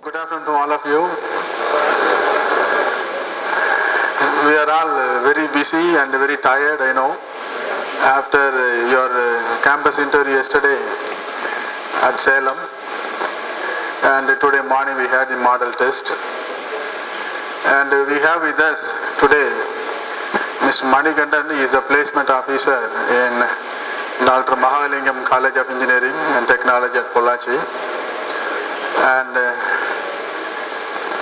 Good afternoon to all of you. We are all very busy and very tired, I know. After your campus interview yesterday at Salem, and today morning we had the model test. And we have with us today Mr. Manikandan. He is a placement officer in Dr. Mahalingam College of Engineering and Technology at Pollachi. And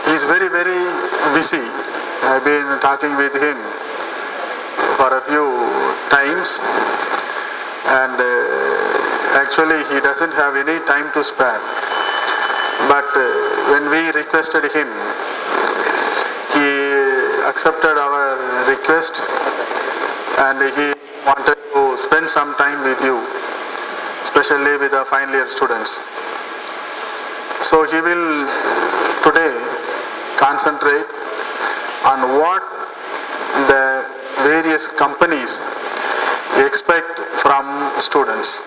he is very, very busy. I've been talking with him for a few times, and actually he doesn't have any time to spare. But when we requested him, he accepted our request, and he wanted to spend some time with you, especially with the final year students. So he will today concentrate on what the various companies expect from students.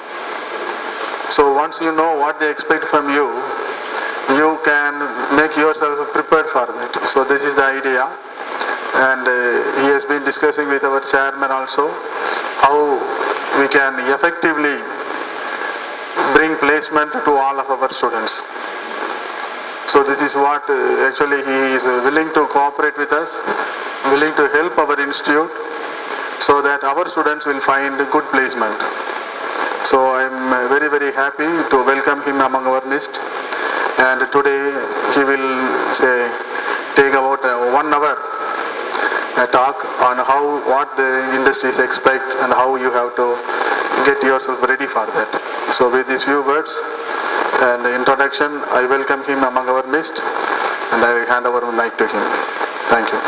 So once you know what they expect from you, you can make yourself prepared for that. So this is the idea, and he has been discussing with our chairman also how we can effectively bring placement to all of our students. So this is what actually he is willing to cooperate with us, willing to help our institute so that our students will find good placement. So I am very, very happy to welcome him among our midst. And today he will take about 1 hour talk on what the industries expect and how you have to get yourself ready for that. So with these few words and the introduction, I welcome him among our midst, and I will hand over the mic to him. Thank you.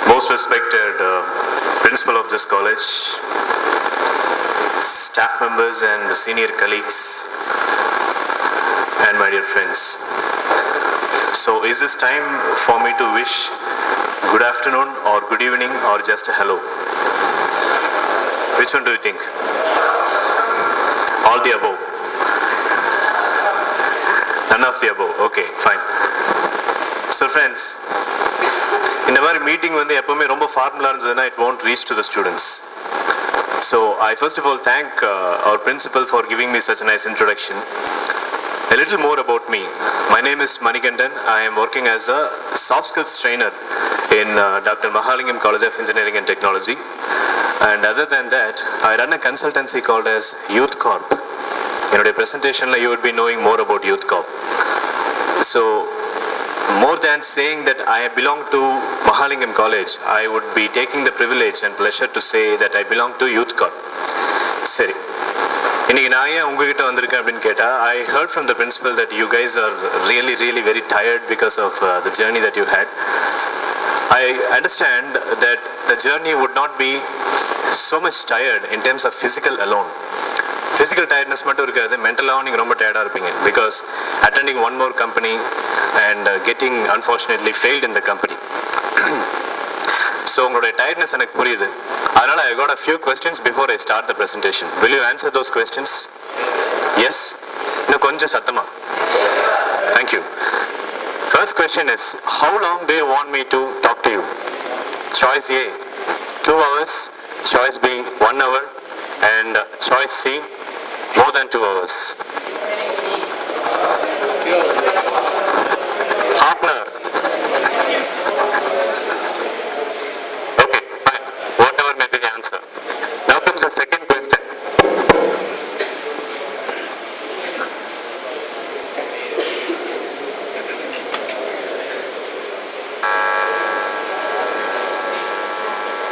Most respected principal of this college, staff members and senior colleagues, and my dear friends. So is this time for me to wish good afternoon or good evening or just a hello? Which one do you think? All the above? None of the above. Okay, fine. So friends, in our meeting when எப்பவுமே ரொம்ப formula இருந்ததுன்னா it won't reach to the students. So I first of all thank our principal for giving me such a nice introduction. A little more about me. My name is Manikandan. I am working as a soft skills trainer in Dr. Mahalingam College of Engineering and Technology. And other than that, I run a consultancy called as Youth Corp. In our presentation, you would be knowing more about Youth Corp. So, more than saying that I belong to Mahalingam College, I would be taking the privilege and pleasure to say that I belong to Youth Corp. Seri. இன்னைக்கு நான் ஏன் உங்ககிட்ட வந்திருக்கேன் அப்படின்னு கேட்டா, I heard from the principal that you guys are really very tired because of the journey that you had. I understand that the journey would not be so much tired in terms of physical alone. Physical tiredness மட்டும் இருக்காது, மென்டலாகவும் நீங்கள் ரொம்ப டயர்டாக இருப்பீங்க, because attending one more company and getting unfortunately failed in the company. So உங்களுடைய tiredness எனக்கு புரியுது. அதனால I got a few questions before I start the presentation. Will you answer those questions? Yes? இன்னும் கொஞ்சம் சத்தமா. Thank you. First question is, how long do you want me to talk to you? Choice A, 2 hours. Choice B, 1 hour. And choice C, more than 2 hours. Half an hour. Okay, fine. Whatever may be the answer. Now comes the second question.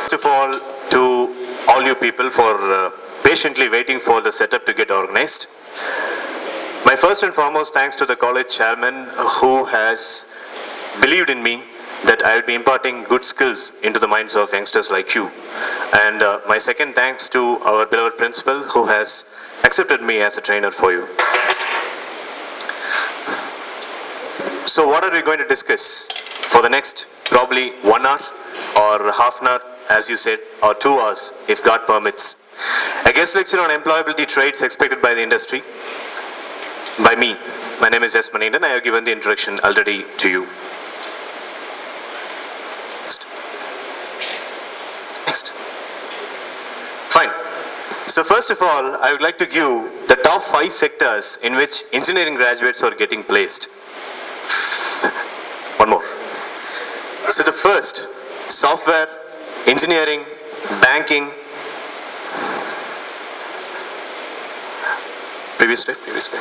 First of all, to all you people for patiently waiting for the setup to get organized. My first and foremost thanks to the college chairman who has believed in me that I will be imparting good skills into the minds of youngsters like you. And my second thanks to our beloved principal who has accepted me as a trainer for you. So what are we going to discuss for the next probably 1 hour or half an hour, as you said, or 2 hours if God permits? A guest lecture on employability traits expected by the industry by me. My name is S. Manikandan. I have given the introduction already to you. Next. Fine. So first of all, I would like to give the top 5 sectors in which engineering graduates are getting placed. One more. So the first, software, engineering, banking. Previous slide.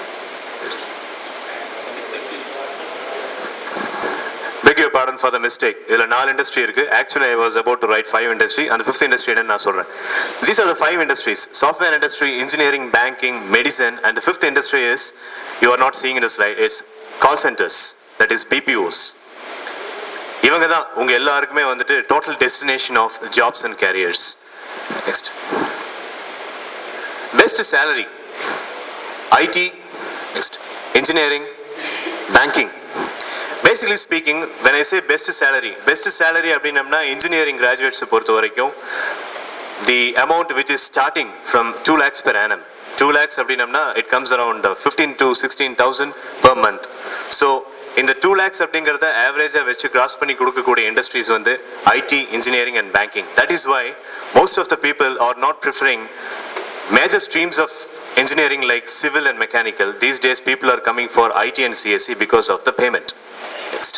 Beg your pardon for the mistake. There are 4 industry. Actually, I was about to write 5 industry, and the 5th industry I சொல்றேன். So these are the 5 industries: software industry, engineering, banking, medicine, and the 5th industry is, you are not seeing in the slide, is call centers, that is BPOs. இவங்க தான் உங்க எல்லாருக்குமே வந்துட்டு total destination of jobs and careers. Next. Best salary. IT, next. Engineering, banking. Basically speaking, when I say best salary அப்படின்னா engineering graduates பொறுத்த வரைக்கும் the amount which is starting from 2 lakhs per annum. 2 lakhs அப்படின்னா it comes around 15 to 16,000 per month. So இந்த 2 lakhs அப்படிங்கறத ஆவரேஜா வச்சு cross பண்ணி கொடுக்கக்கூடிய இண்டஸ்ட்ரீஸ் வந்து IT, engineering and banking. That is why most of the people are not preferring major streams of engineering like civil and mechanical. These days people are coming for IT and CSE because of the payment. Next.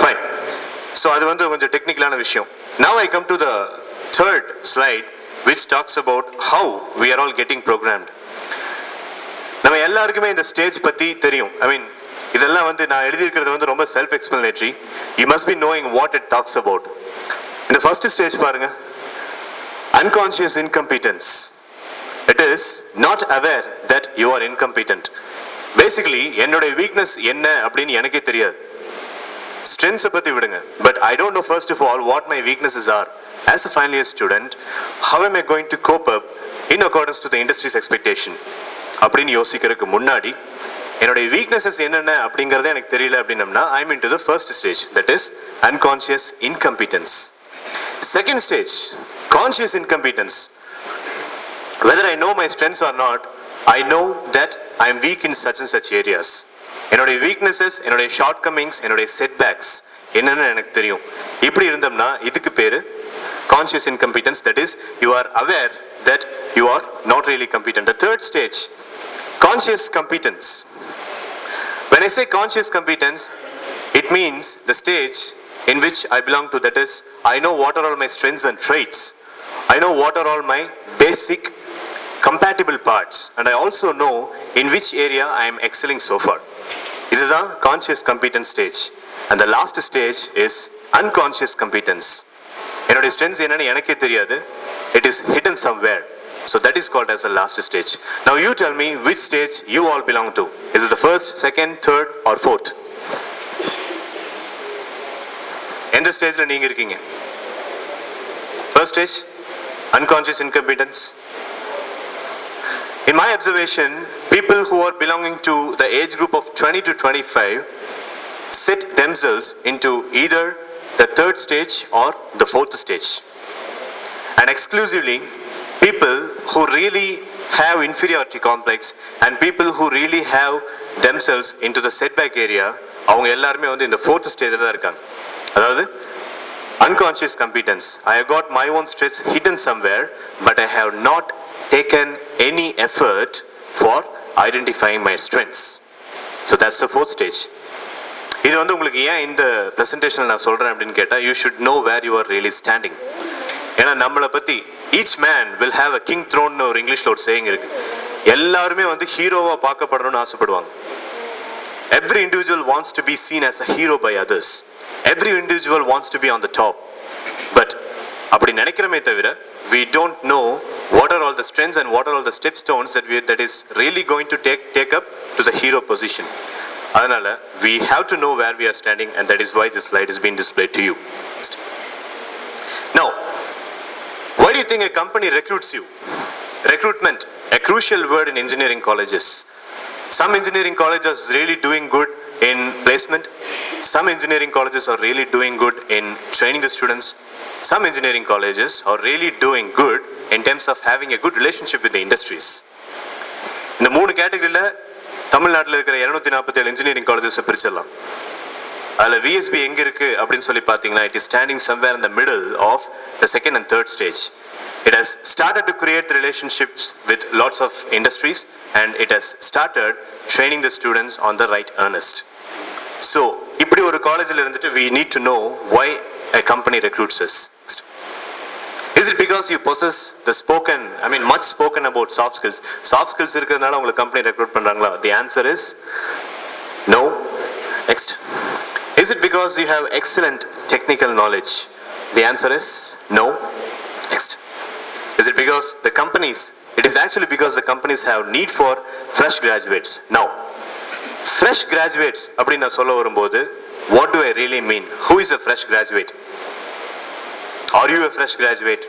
Fine. So அது வந்து கொஞ்சம் டெக்னிக்கலான விஷயம். Now I come to the third slide which talks about how we are all getting programmed. நம்ம எல்லாருக்குமே இந்த stage பத்தி தெரியும். I mean, இதெல்லாம் வந்து நான் எழுதியிருக்கிறது வந்து ரொம்ப self explanatory. You must be knowing what it talks about. இந்த ஃபர்ஸ்ட் ஸ்டேஜ் பாருங்க. Unconscious incompetence. It is not aware that you are incompetent. Basically, என்னோட weakness என்ன அப்படின்னு எனக்கே தெரியாது. Strengths பத்தி விடுங்க. But I don't know first of all what my weaknesses are. As a final year student, how am I going to cope up in accordance to the industry's expectation? அப்படின்னு யோசிக்கிறதுக்கு முன்னாடி என்னோட weaknesses என்னென்ன அப்படிங்கறத எனக்கு தெரியல அப்படின்னா I'm into the first stage, that is unconscious incompetence. Second stage, conscious incompetence. Whether I know my strengths or not, I know that I am weak in such and such areas. என்னோட weaknesses, என்னோட shortcomings, என்னோட setbacks என்னன்னு எனக்கு தெரியும். இப்படி இருந்தோம்னா இதுக்கு பேரு conscious incompetence, that is you are aware that you are not really competent. The third stage, conscious competence. When I say conscious competence, it means the stage in which I belong to, that is I know what are all my strengths and traits. I know what are all my basic compatible parts, and I also know in which area I am excelling so far. This is a conscious competence stage. And the last stage is unconscious competence. என்னோட strengths என்னன்னு எனக்கே தெரியாது. It is hidden somewhere. So that is called as the last stage. Now you tell me which stage you all belong to. Is it the first, second, third or fourth? எந்த ஸ்டேஜ்ல நீங்க இருக்கீங்க? First stage, unconscious incompetence. In my observation, people who are belonging to the age group of 20 to 25 set themselves into either the third stage or the fourth stage. And exclusively, people who really have inferiority complex and people who really have themselves into the setback area, அவங்க எல்லாருமே வந்து இந்த fourth stage தான் இருக்காங்க. அதாவது unconscious competence. I have got my own strengths hidden somewhere, but I have not taken any effort for identifying my strengths. So that's the fourth stage. இது வந்து உங்களுக்கு ஏன் இந்த பிரசன்டேஷன் நான் சொல்றேன் அப்படின்னு கேட்டா, you should know where you are really standing. ஏன்னா நம்மளை பத்தி each man will have a king throne ஒரு இங்கிலீஷ்ல ஒரு saying இருக்கு. எல்லாருமே வந்து ஹீரோவா பார்க்கப்படணும்னு ஆசைப்படுவாங்க. Every individual wants to be seen as a hero by others. Every individual wants to be on the top. But அப்படி நினைக்கிறமே தவிர we don't know what are all the strengths and what are all the stepstones that is really going to take up to the hero position. அதனால we have to know where we are standing, and that is why this slide is being displayed to you. Now, why do you think a company recruits you? Recruitment, a crucial word in engineering colleges. Some engineering colleges are really doing good, in placement. Some engineering colleges are really doing good in training the students. Some engineering colleges are really doing good in terms of having a good relationship with the industries. இந்த 3 கேட்டகரியில தமிழ்நாட்டில் இருக்கிற 247 engineering colleges பிரிச்சிடலாம். அதில் VSB எங்க இருக்கு அப்படின்னு சொல்லி பார்த்தீங்கன்னா, it is standing somewhere in the middle of the second and third stage. It has started to create relationships with lots of industries and it has started training the students on the right earnest. So, இப்படி ஒரு காலேஜில் இருந்துட்டு we need to know why a company recruits us. Is it because you possess the spoken, much spoken about soft skills? Soft skills இருக்கிறதுனால உங்களை company recruit பண்றாங்களா? The answer is no. Next. Is it because you have excellent technical knowledge? The answer is no. Next. Is it because the companies, it is actually because the companies have need for fresh graduates. Now, fresh graduates, அப்படின்னு நான் சொல்ல வரும்போது, what do I really mean? Who is a fresh graduate? Are you a fresh graduate?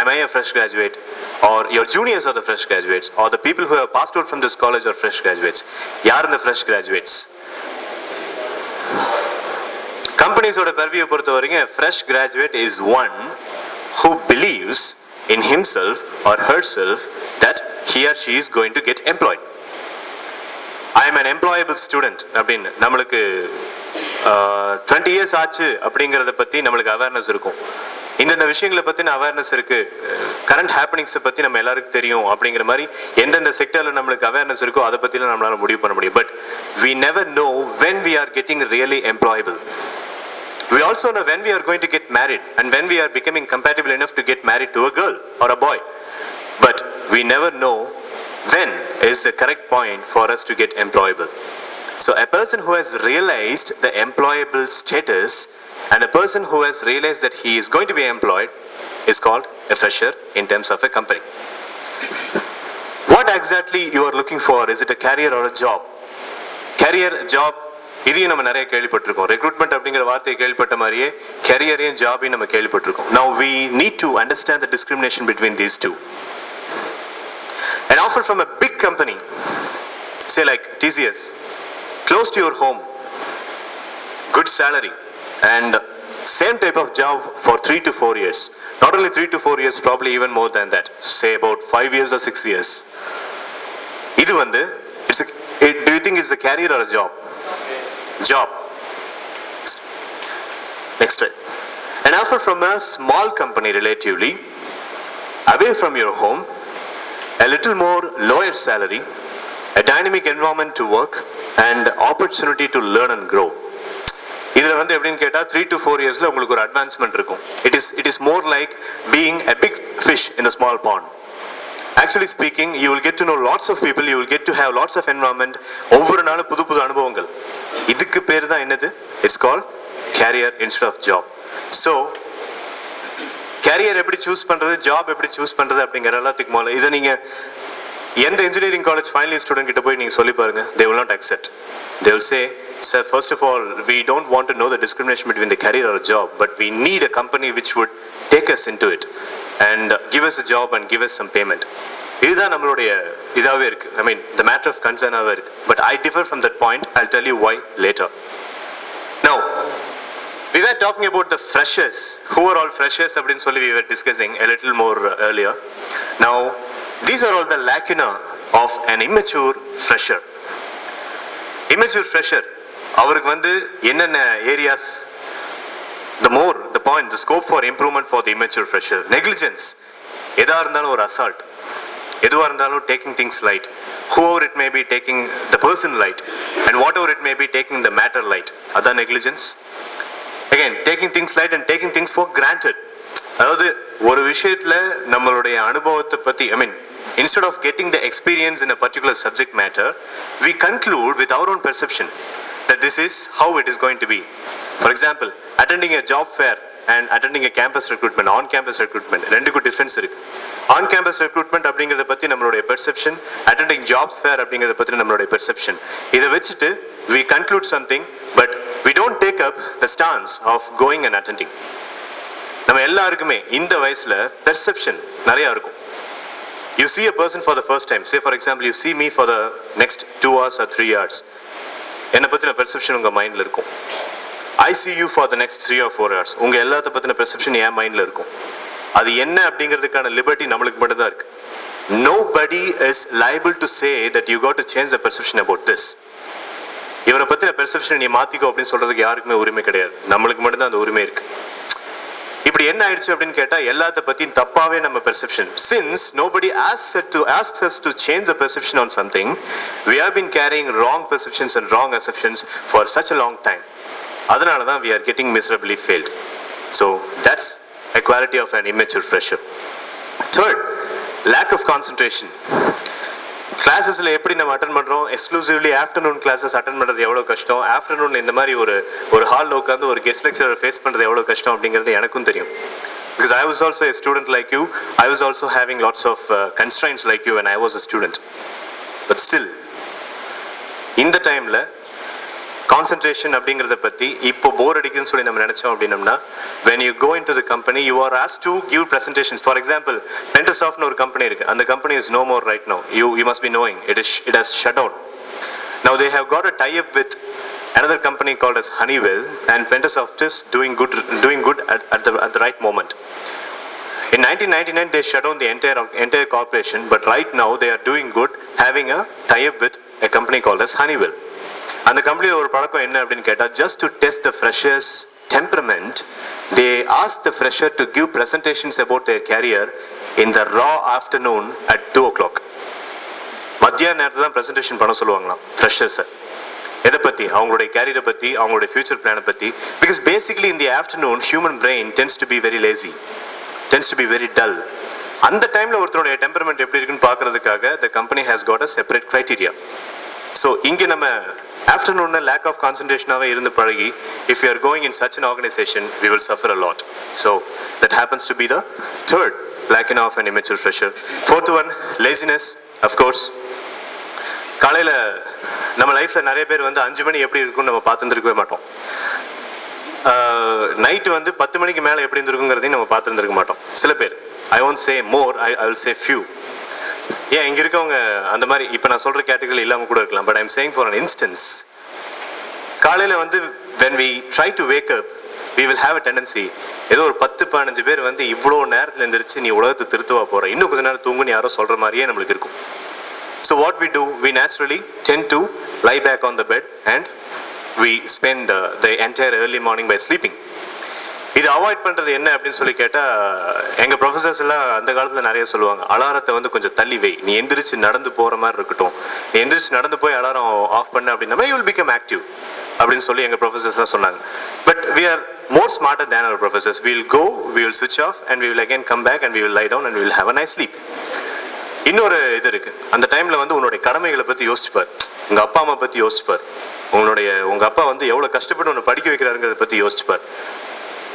Am I a fresh graduate? Or your juniors are the fresh graduates? Or the people who have passed out from this college are fresh graduates? யார் இந்த fresh graduates? கம்பெனிஸோட பர்வியை பொறுத்த வரைக்கும் fresh graduate is one who believes in himself or herself that he or she is going to get employed. I am an employable student அப்படின்னு நம்மளுக்கு 20 years ஆச்சு அப்படிங்கிறத பற்றி நம்மளுக்கு அவேர்னஸ் இருக்கும். இந்த விஷயங்களை பற்றின அவேர்னஸ் இருக்கு, கரண்ட் ஹேப்பனிங்ஸை பற்றி நம்ம எல்லாருக்கும் தெரியும் அப்படிங்கிற மாதிரி எந்தெந்த செக்டரில் நம்மளுக்கு அவேர்னஸ் இருக்கோ அதை பற்றிலாம் நம்மளால முடிவு பண்ண முடியும். But we never know when we are getting really employable. We also know when we are going to get married and when we are becoming compatible enough to get married to a girl or a boy. But we never know when is the correct point for us to get employable. So a person who has realized the employable status and a person who has realized that he is going to be employed is called a fresher in terms of a company. What exactly you are looking for? Is it a career or a job? Career, job, இதையும் நம்ம நிறைய கேள்விப்பட்டிருக்கோம். Recruitment அப்படிங்கிற வார்த்தையை கேள்விப்பட்ட மாதிரியே கேரியரையும் ஜாபையும் நம்ம கேள்விப்பட்டிருக்கோம். Now we need to understand the discrimination between these two. An offer from a big company, say like TCS, close to your home, good salary and same type of job for 3 to 4 years. Not only 3 to 4 years, probably even more than that. Say about 5 years or 6 years. இது வந்து do you think it's a career or a job? Job. Next slide. An offer from a small company relatively, away from your home, a little more lower salary, a dynamic environment to work, and opportunity to learn and grow. இதில் வந்து எப்படின்னு கேட்டால் 3 to 4 yearsல உங்களுக்கு ஒரு advancement இருக்கும். It is more like being a big fish in a small pond. Actually speaking, you will get to know lots of people, you will get to have lots of environment, ஒவ்வொரு நாளும் புது புது அனுபவங்கள். இதுக்கு பேர் தான் என்னது? It's called career instead of job. So career எப்படி சூஸ் பண்றது, ஜாப் எப்படி சூஸ் பண்றது அப்படிங்கிற எல்லாத்துக்கு முதல்ல இதை நீங்க எந்த engineering college final year student கிட்ட போய் நீங்க சொல்லி பாருங்க, they will not accept. They will say, sir, first of all, we don't want to know the discrimination between the career or a job, but we need a company which would take us into it and give us a job and give us some payment. இதுதான் நம்மளுடைய இதாகவே இருக்கு. The matter of concern ஆகவே இருக்கு. But I differ from that point. I'll tell you why later. Now, we were talking about the freshers. Who are all freshers? அப்படின்னு சொல்லி we were discussing a little more earlier. Now, these are all the lacuna of an immature fresher. Immature fresher, அவருக்கு வந்து என்னென்ன areas, the scope for improvement for the immature fresher. Negligence, எதா இருந்தாலும் ஒரு assault, எதுவா இருந்தாலும் taking things light, whoever it may be taking the person light, and whatever it may be taking the matter light, அதான் negligence. Again, taking things light and taking things for granted. அதாவது ஒரு விஷயத்துல நம்மளுடைய அனுபவத்தை பத்தி instead of getting the experience in a particular subject matter, we conclude with our own perception that this is how it is going to be. For example, attending a job fair and attending a campus recruitment, on campus recruitment, ரெண்டுக்கும் difference இருக்கு. On campus recruitment அப்படிங்கிறத பற்றி நம்மளுடைய perception, attending job fair அப்படிங்கிறத பற்றி நம்மளுடைய perception. இதை வச்சுட்டு we conclude something, but we don't take up the stance of going and attending. நம்ம எல்லாருக்குமே இந்த வயசுல பெர்செப்ஷன் நிறைய இருக்கும். You see a person for the first time, say for example you see me for the next 2 hours or 3 hours. என்னை பற்றின perception உங்கள் மைண்டில் இருக்கும். I see you for the next 3 or 4 hours. உங்கள் எல்லாத்த பற்றின பெர்செப்ஷன் என் மைண்டில் இருக்கும். அது என்ன அப்படிங்கிறதுக்கான லிபர்ட்டி நம்மளுக்கு மட்டும் தான் இருக்கு. Nobody is liable to say that you got to change the perception about this. இவரை பற்றின பெர்செப்ஷன் நீ மாற்றிக்கோ அப்படின்னு சொல்கிறதுக்கு யாருக்குமே உரிமை கிடையாது. நம்மளுக்கு மட்டும்தான் அந்த உரிமை இருக்கு. இப்படி என்ன ஆயிடுச்சு அப்படின்னு கேட்டால் எல்லாத்த பற்றியும் தப்பாகவே நம்ம perception. Since nobody asks us to change the perception on something, we have been carrying wrong perceptions and wrong assumptions for such a long time. அதனால தான் we are getting miserably failed. So that's a quality of an immature fresher. Third, lack of concentration. கிளாஸஸில் எப்படி நம்ம attend பண்ணுறோம்? Exclusively afternoon classes attend பண்ணுறது எவ்வளோ கஷ்டம், afternoon இந்த மாதிரி ஒரு ஹாலில் உட்காந்து ஒரு கெஸ்ட் லெக்சரை ஃபேஸ் பண்ணுறது எவ்வளோ கஷ்டம் அப்படிங்கிறது எனக்கும் தெரியும். Because I was also a student like you. I was also having lots of constraints like you when I was a student. But still, இந்த டைமில் கான்சன்ட்ரேஷன் அப்படிங்கிறத பற்றி இப்போ போர் அடிக்குதுன்னு சொல்லி நம்ம நினைச்சோம் அப்படின்னம்னா, when you go into the company you are asked to give presentations. For example, Pentasoftனு ஒரு கம்பெனி இருக்கு. அந்த company is no more right now. You must be knowing it has shut down. Now they have got a tie-up with another company called as Honeywell, and Pentasoft is doing good at the right moment. In 1999 they shut down the entire corporation, but right now they are doing good, having a tie-up with a company called as Honeywell. அந்த கம்பெனியில் ஒரு பழக்கம் என்ன அப்படின்னு கேட்டால், just to test the freshers temperament, they ask the fresher to give presentations about their career in the raw afternoon at 2 o'clock. மத்தியான நேரத்தில் தான் ப்ரெசன்டேஷன் பண்ண சொல்லுவாங்களாம் ஃப்ரெஷர்ஸை. எதை பற்றி? அவங்களுடைய கேரியரை பற்றி, அவங்களுடைய ஃபியூச்சர் பிளானை பற்றி. Because basically in the afternoon human brain tends to be very lazy, tends to be very dull. அந்த டைமில் ஒருத்தருடைய டெம்பரமெண்ட் எப்படி இருக்குன்னு பார்க்கறதுக்காக the company has got a separate criteria. So இங்கே நம்ம ஆஃப்டர்நூன் லேக் ஆஃப் கான்சன்ட்ரேஷனாகவே இருந்து பழகி, if you are going in such an organisation we will suffer a lot. So that happens to be the third lacking of an immature fresher. Fourth one, laziness. அஃப்கோர்ஸ் course நம்ம லைஃப்பில் நிறைய பேர் 5 மணி எப்படி இருக்குன்னு நம்ம பார்த்துருக்கவே மாட்டோம். நைட்டு 10 மணிக்கு மேலே எப்படி இருந்திருக்குங்கிறதையும் நம்ம பார்த்துருந்துருக்க மாட்டோம். சில பேர், I won't say more, I will say few. ஏன் இங்கே இருக்கவங்க அந்த மாதிரி இப்போ நான் சொல்கிற கேட்டகரி இல்லாமல் கூட இருக்கலாம். But I'm saying for an instance, காலையில் when we try to wake up, we will have a tendency, ஏதோ ஒரு 10-15 பேர் இவ்வளோ நேரத்தில் எழுந்திரிச்சு நீ உலகத்தை திருத்துவா போகிற, இன்னும் கொஞ்ச நேரம் தூங்குன்னு யாரோ சொல்கிற மாதிரியே நம்மளுக்கு இருக்கும். So what we do, we naturally tend to lie back on the bed and we spend the entire early morning by sleeping. இது அவாய்ட் பண்ணுறது என்ன அப்படின்னு சொல்லி கேட்டால், எங்கள் ப்ரொஃபஸர்ஸ் எல்லாம் அந்த காலத்தில் நிறைய சொல்லுவாங்க, அலாரத்தை கொஞ்சம் தள்ளி வை, நீ எந்திரிச்சு நடந்து போகிற மாதிரி இருக்கட்டும், நீ எந்திரிச்சு நடந்து போய் அலாரம் ஆஃப் பண்ண அப்படின்னா யூ வில் பிகம் ஆக்டிவ் அப்படின்னு சொல்லி எங்கள் ப்ரொஃபஸர்ஸ்லாம் சொன்னாங்க. But we are more smarter than our professors. We will go, we will ஸ்விட்ச் off and we will again come back and we will lie down and we will have a nice sleep. இன்னொரு இது இருக்குது, அந்த டைமில் உன்னுடைய கடமைகளை பற்றி யோசிச்சுப்பார், உங்கள் அப்பா அம்மா பற்றி யோசிச்சுப்பார், உங்கள் அப்பா எவ்வளோ கஷ்டப்பட்டு உன்னை படிக்க வைக்கிறாருங்கிறத பற்றி யோசிச்சுப்பார்.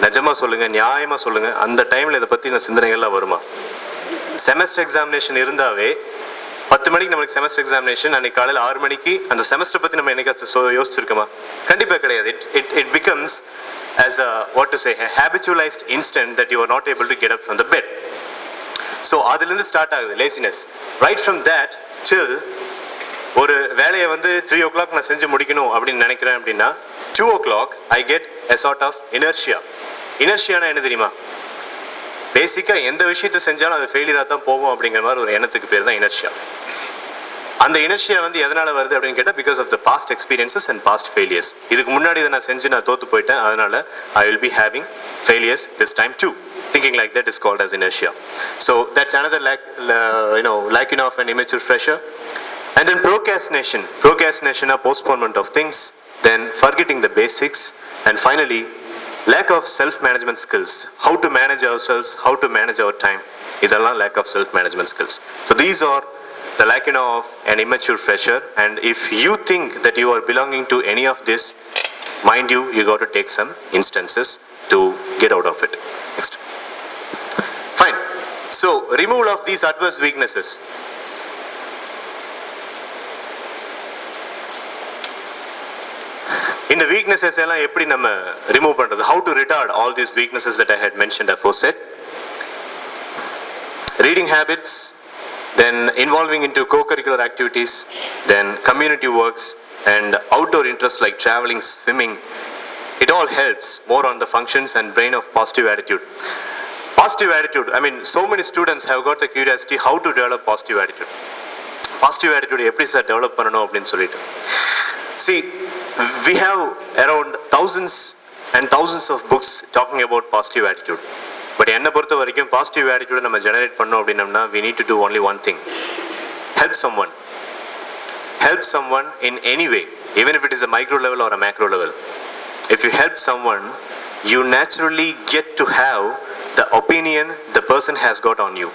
நிஜமாக சொல்லுங்கள், நியாயமாக சொல்லுங்கள், அந்த டைமில் இதை பற்றின சிந்தனைகள்லாம் வருமா? செமஸ்டர் எக்ஸாமினேஷன் இருந்தாவே 10 மணிக்கு நம்மளுக்கு செமஸ்டர் எக்ஸாமினேஷன், அன்னைக்கு காலையில் 6 மணிக்கு அந்த செமஸ்டர் பற்றி நம்ம என்னைக்காச்சும் யோசிச்சிருக்கோமா? கண்டிப்பாக கிடையாது. It becomes as a habitualized instant that you are not able to get up from the bed. So அதுலேருந்து ஸ்டார்ட் ஆகுது laziness. Right from that till ஒரு வேலையை 3 o'clock நான் செஞ்சு முடிக்கணும் அப்படின்னு நினைக்கிறேன் அப்படின்னா 2 o'clock I get a sort of inertia. இனர்ஷியானா என்ன தெரியுமா? பேசிக்காக எந்த விஷயத்தை செஞ்சாலும் அது ஃபெயிலியராக தான் போகும் அப்படிங்கிற மாதிரி ஒரு எண்ணத்துக்கு பேர் தான் இனர்ஷியா. அந்த இனர்ஷியா எதனால் வருது அப்படின்னு கேட்டால், because of the past experiences and past failures. இதுக்கு முன்னாடி இதை நான் செஞ்சு நான் தோற்று போயிட்டேன், அதனால I will be having failures this time too. Thinking like that is called as inertia. So that's another lacking of an immature fresher. And then procrastination. Procrastination or postponement of things. Then forgetting the basics. And finally, lack of self-management skills. How to manage ourselves, how to manage our time is a lack of self-management skills. So these are the lacking of an immature fresher. And if you think that you are belonging to any of this, mind you, you got to take some instances to get out of it. Next. Fine. So removal of these adverse weaknesses. In the weaknesses எல்லாம் எப்படி நம்ம remove பண்றது? How to retard all these weaknesses that I had mentioned aforesaid. Reading habits, then involving into co-curricular activities, then community works, and outdoor interests like traveling, swimming, it all helps more on the functions and brain of positive attitude. Positive attitude, I mean, so many students have got the curiosity how to develop positive attitude. Positive attitude எப்படி sir develop பண்ணணும் அப்படின்னு சொல்லிட்டு. See, we have around thousands and thousands of books talking about positive attitude. But என்னை பொறுத்த வரைக்கும் positive attitude நம்ம generate பண்ணோம் அப்படின்னம்னா we need to do only one thing. Help someone. Help someone in any way, even if it is a micro level or a macro level. If you help someone, you naturally get to have the opinion the person has got on you.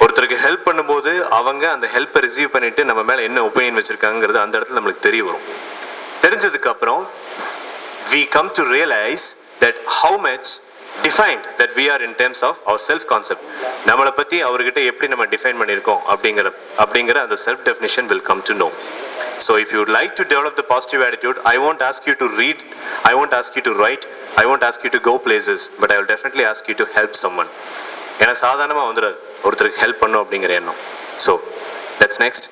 ஒருத்தருக்கு help பண்ணும்போது அவங்க அந்த ஹெல்ப்பை receive பண்ணிட்டு நம்ம மேலே என்ன opinion வச்சிருக்காங்கிறது அந்த இடத்துல நம்மளுக்கு தெரிய வரும். தெரிஞ்சதுக்கு அப்புறம் we come to realize that how much defined that we are in terms of our self concept. நம்மளை பற்றி அவர்கிட்ட எப்படி நம்ம டிஃபைன் பண்ணியிருக்கோம் அப்படிங்கிற அந்த self definition will come to know. So if you would like to develop the positive attitude, I won't ask you to read, I won't ask you to write, I won't ask you to go places, but I will definitely ask you to help someone. ஏன்னா சாதாரணமாக வந்துடாது ஒருத்தருக்கு help பண்ணும் அப்படிங்கிற எண்ணம். So that's next.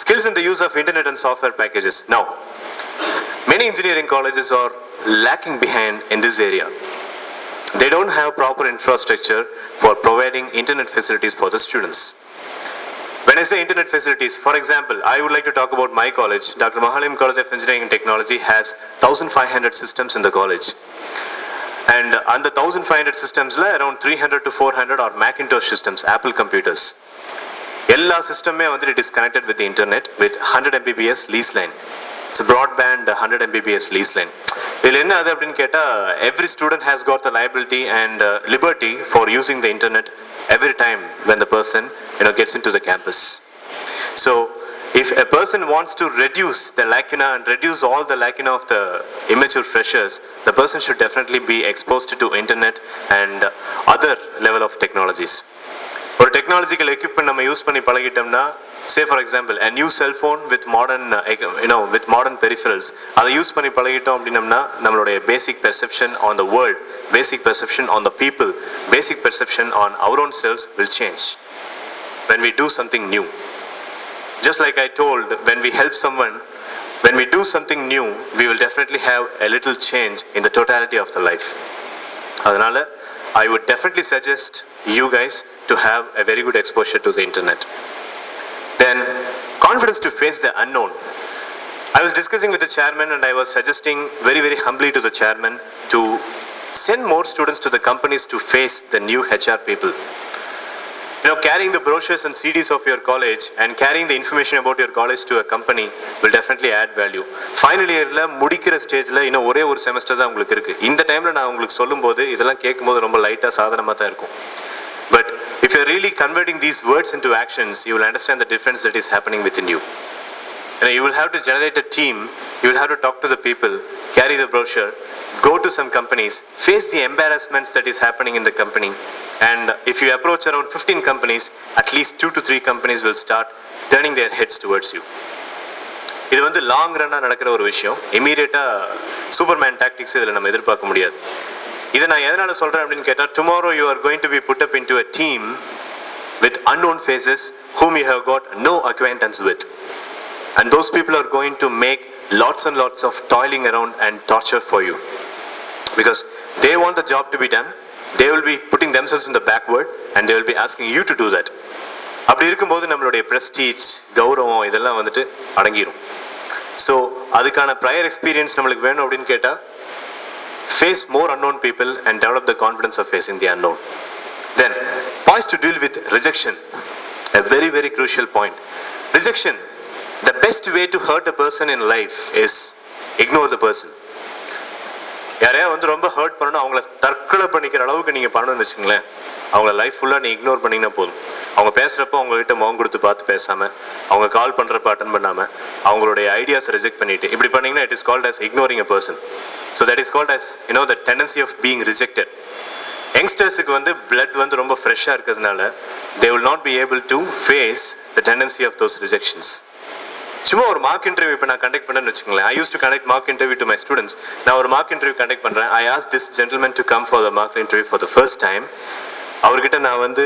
Skills in the use of internet and software packages. Now, many engineering colleges are lacking behind in this area. They don't have proper infrastructure for providing internet facilities for the students. When I say internet facilities, for example, I would like to talk about my college. Dr. Mahalim College of Engineering and Technology has 1,500 systems in the college. And on the 1,500 systems, around 300 to 400 are Macintosh systems, Apple computers. எல்லா சிஸ்டமே வந்துட்டு it is connected with the internet with 100 Mbps lease line. It's a broadband 100 Mbps lease line. இதில் என்ன அது அப்படின்னு கேட்டால் every student has got the liability and liberty for using the internet every time when the person gets into the campus. So if a person wants to reduce the lacuna and reduce all the lacuna of the immature freshers, the person should definitely be exposed to internet and other level of technologies. ஒரு technological equipment நம்ம use பண்ணி பழகிட்டோம்னா, say for example a new cell phone with modern with modern peripherals, அதை use பண்ணி பழகிட்டோம் அப்படின்னம்னா நம்மளுடைய basic perception on the world, basic perception on the people, basic perception on our own selves will change when we do something new. Just like I told, when we help someone, when we do something new, we will definitely have a little change in the totality of the life. அதனால I would definitely suggest you guys to have a very good exposure to the internet. Then confidence to face the unknown. I was discussing with the chairman and I was suggesting very, very humbly to the chairman to send more students to the companies to face the new HR people. Carrying the brochures and CDs of your college and carrying the information about your college to a company will definitely add value. Final yearல முடிக்கிற ஸ்டேஜ்ல இன்னும் ஒரே ஒரு semester தான் உங்களுக்கு இருக்கு. இந்த டைம்ல நான் உங்களுக்கு சொல்லும்போது இதெல்லாம் கேட்கும்போது ரொம்ப லைட்டா சாதாரணமா தான் இருக்கும். But if you're really converting these words into actions, you will understand the difference that is happening within you. You will have to generate a team, you will have to talk to the people, carry the brochure, go to some companies, face the embarrassments that is happening in the company. And if you approach around 15 companies, at least 2 to 3 companies will start turning their heads towards you. இது வந்து long ரன்னா நடக்கிற ஒரு விஷயம். இமீடியட்டா Superman tactics இதில் நம்ம எதிர்பார்க்க முடியாது. இதை நான் எதனால சொல்றேன் அப்படின்னு கேட்டால், tomorrow you are going to be put up into a team with unknown faces whom you have got no acquaintance with, and those people are going to make lots and lots of toiling around and torture for you because they want the job to be done. They will be putting themselves in the backward and they will be asking you to do that. அப்படி இருக்கும்போது நம்மளுடைய prestige, கௌரவம் இதெல்லாம் வந்துட்டு அடங்கிரும். So அதுக்கான prior experience நம்மளுக்கு வேணும் அப்படின்னு கேட்டால், face more unknown people and develop the confidence of facing the unknown. Then poised to deal with rejection, a very, very crucial point. Rejection, the best way to hurt a person in life is ignore the person. யாரையா வந்து ரொம்ப hurt பண்ணணும், அவங்கள தற்கொலை பண்ணிக்கிற அளவுக்கு நீங்கள் பண்ணணும்னு வச்சுக்கோங்களேன். அவங்கள லைஃப் ஃபுல்லாக நீ இக்னோர் பண்ணிங்கன்னா போதும். அவங்க பேசுகிறப்போ அவங்ககிட்ட முகம் கொடுத்து பார்த்து பேசாமல், அவங்க கால் பண்ணுறப்ப அட்டன் பண்ணாமல், அவங்களுடைய ஐடியாஸ் ரிஜெக்ட் பண்ணிட்டு இப்படி பண்ணிங்கன்னா it is called as ignoring a person. So that is called as the tendency of being rejected. யங்ஸ்டர்ஸுக்கு வந்து பிளட் வந்து ரொம்ப ஃப்ரெஷ்ஷாக இருக்கிறதுனால they will not be able to face the tendency of those rejections. சும்மா ஒரு மார்க் இன்டர்வியூ இப்போ நான் conduct பண்ணேன்னு வச்சுக்கோங்களேன். I used to conduct mock interview to my students. நான் ஒரு மார்க் இன்டர்வியூ கண்டக்ட் பண்ணுறேன். I asked this gentleman to come for the mock interview for the first time. அவர்கிட்ட நான் வந்து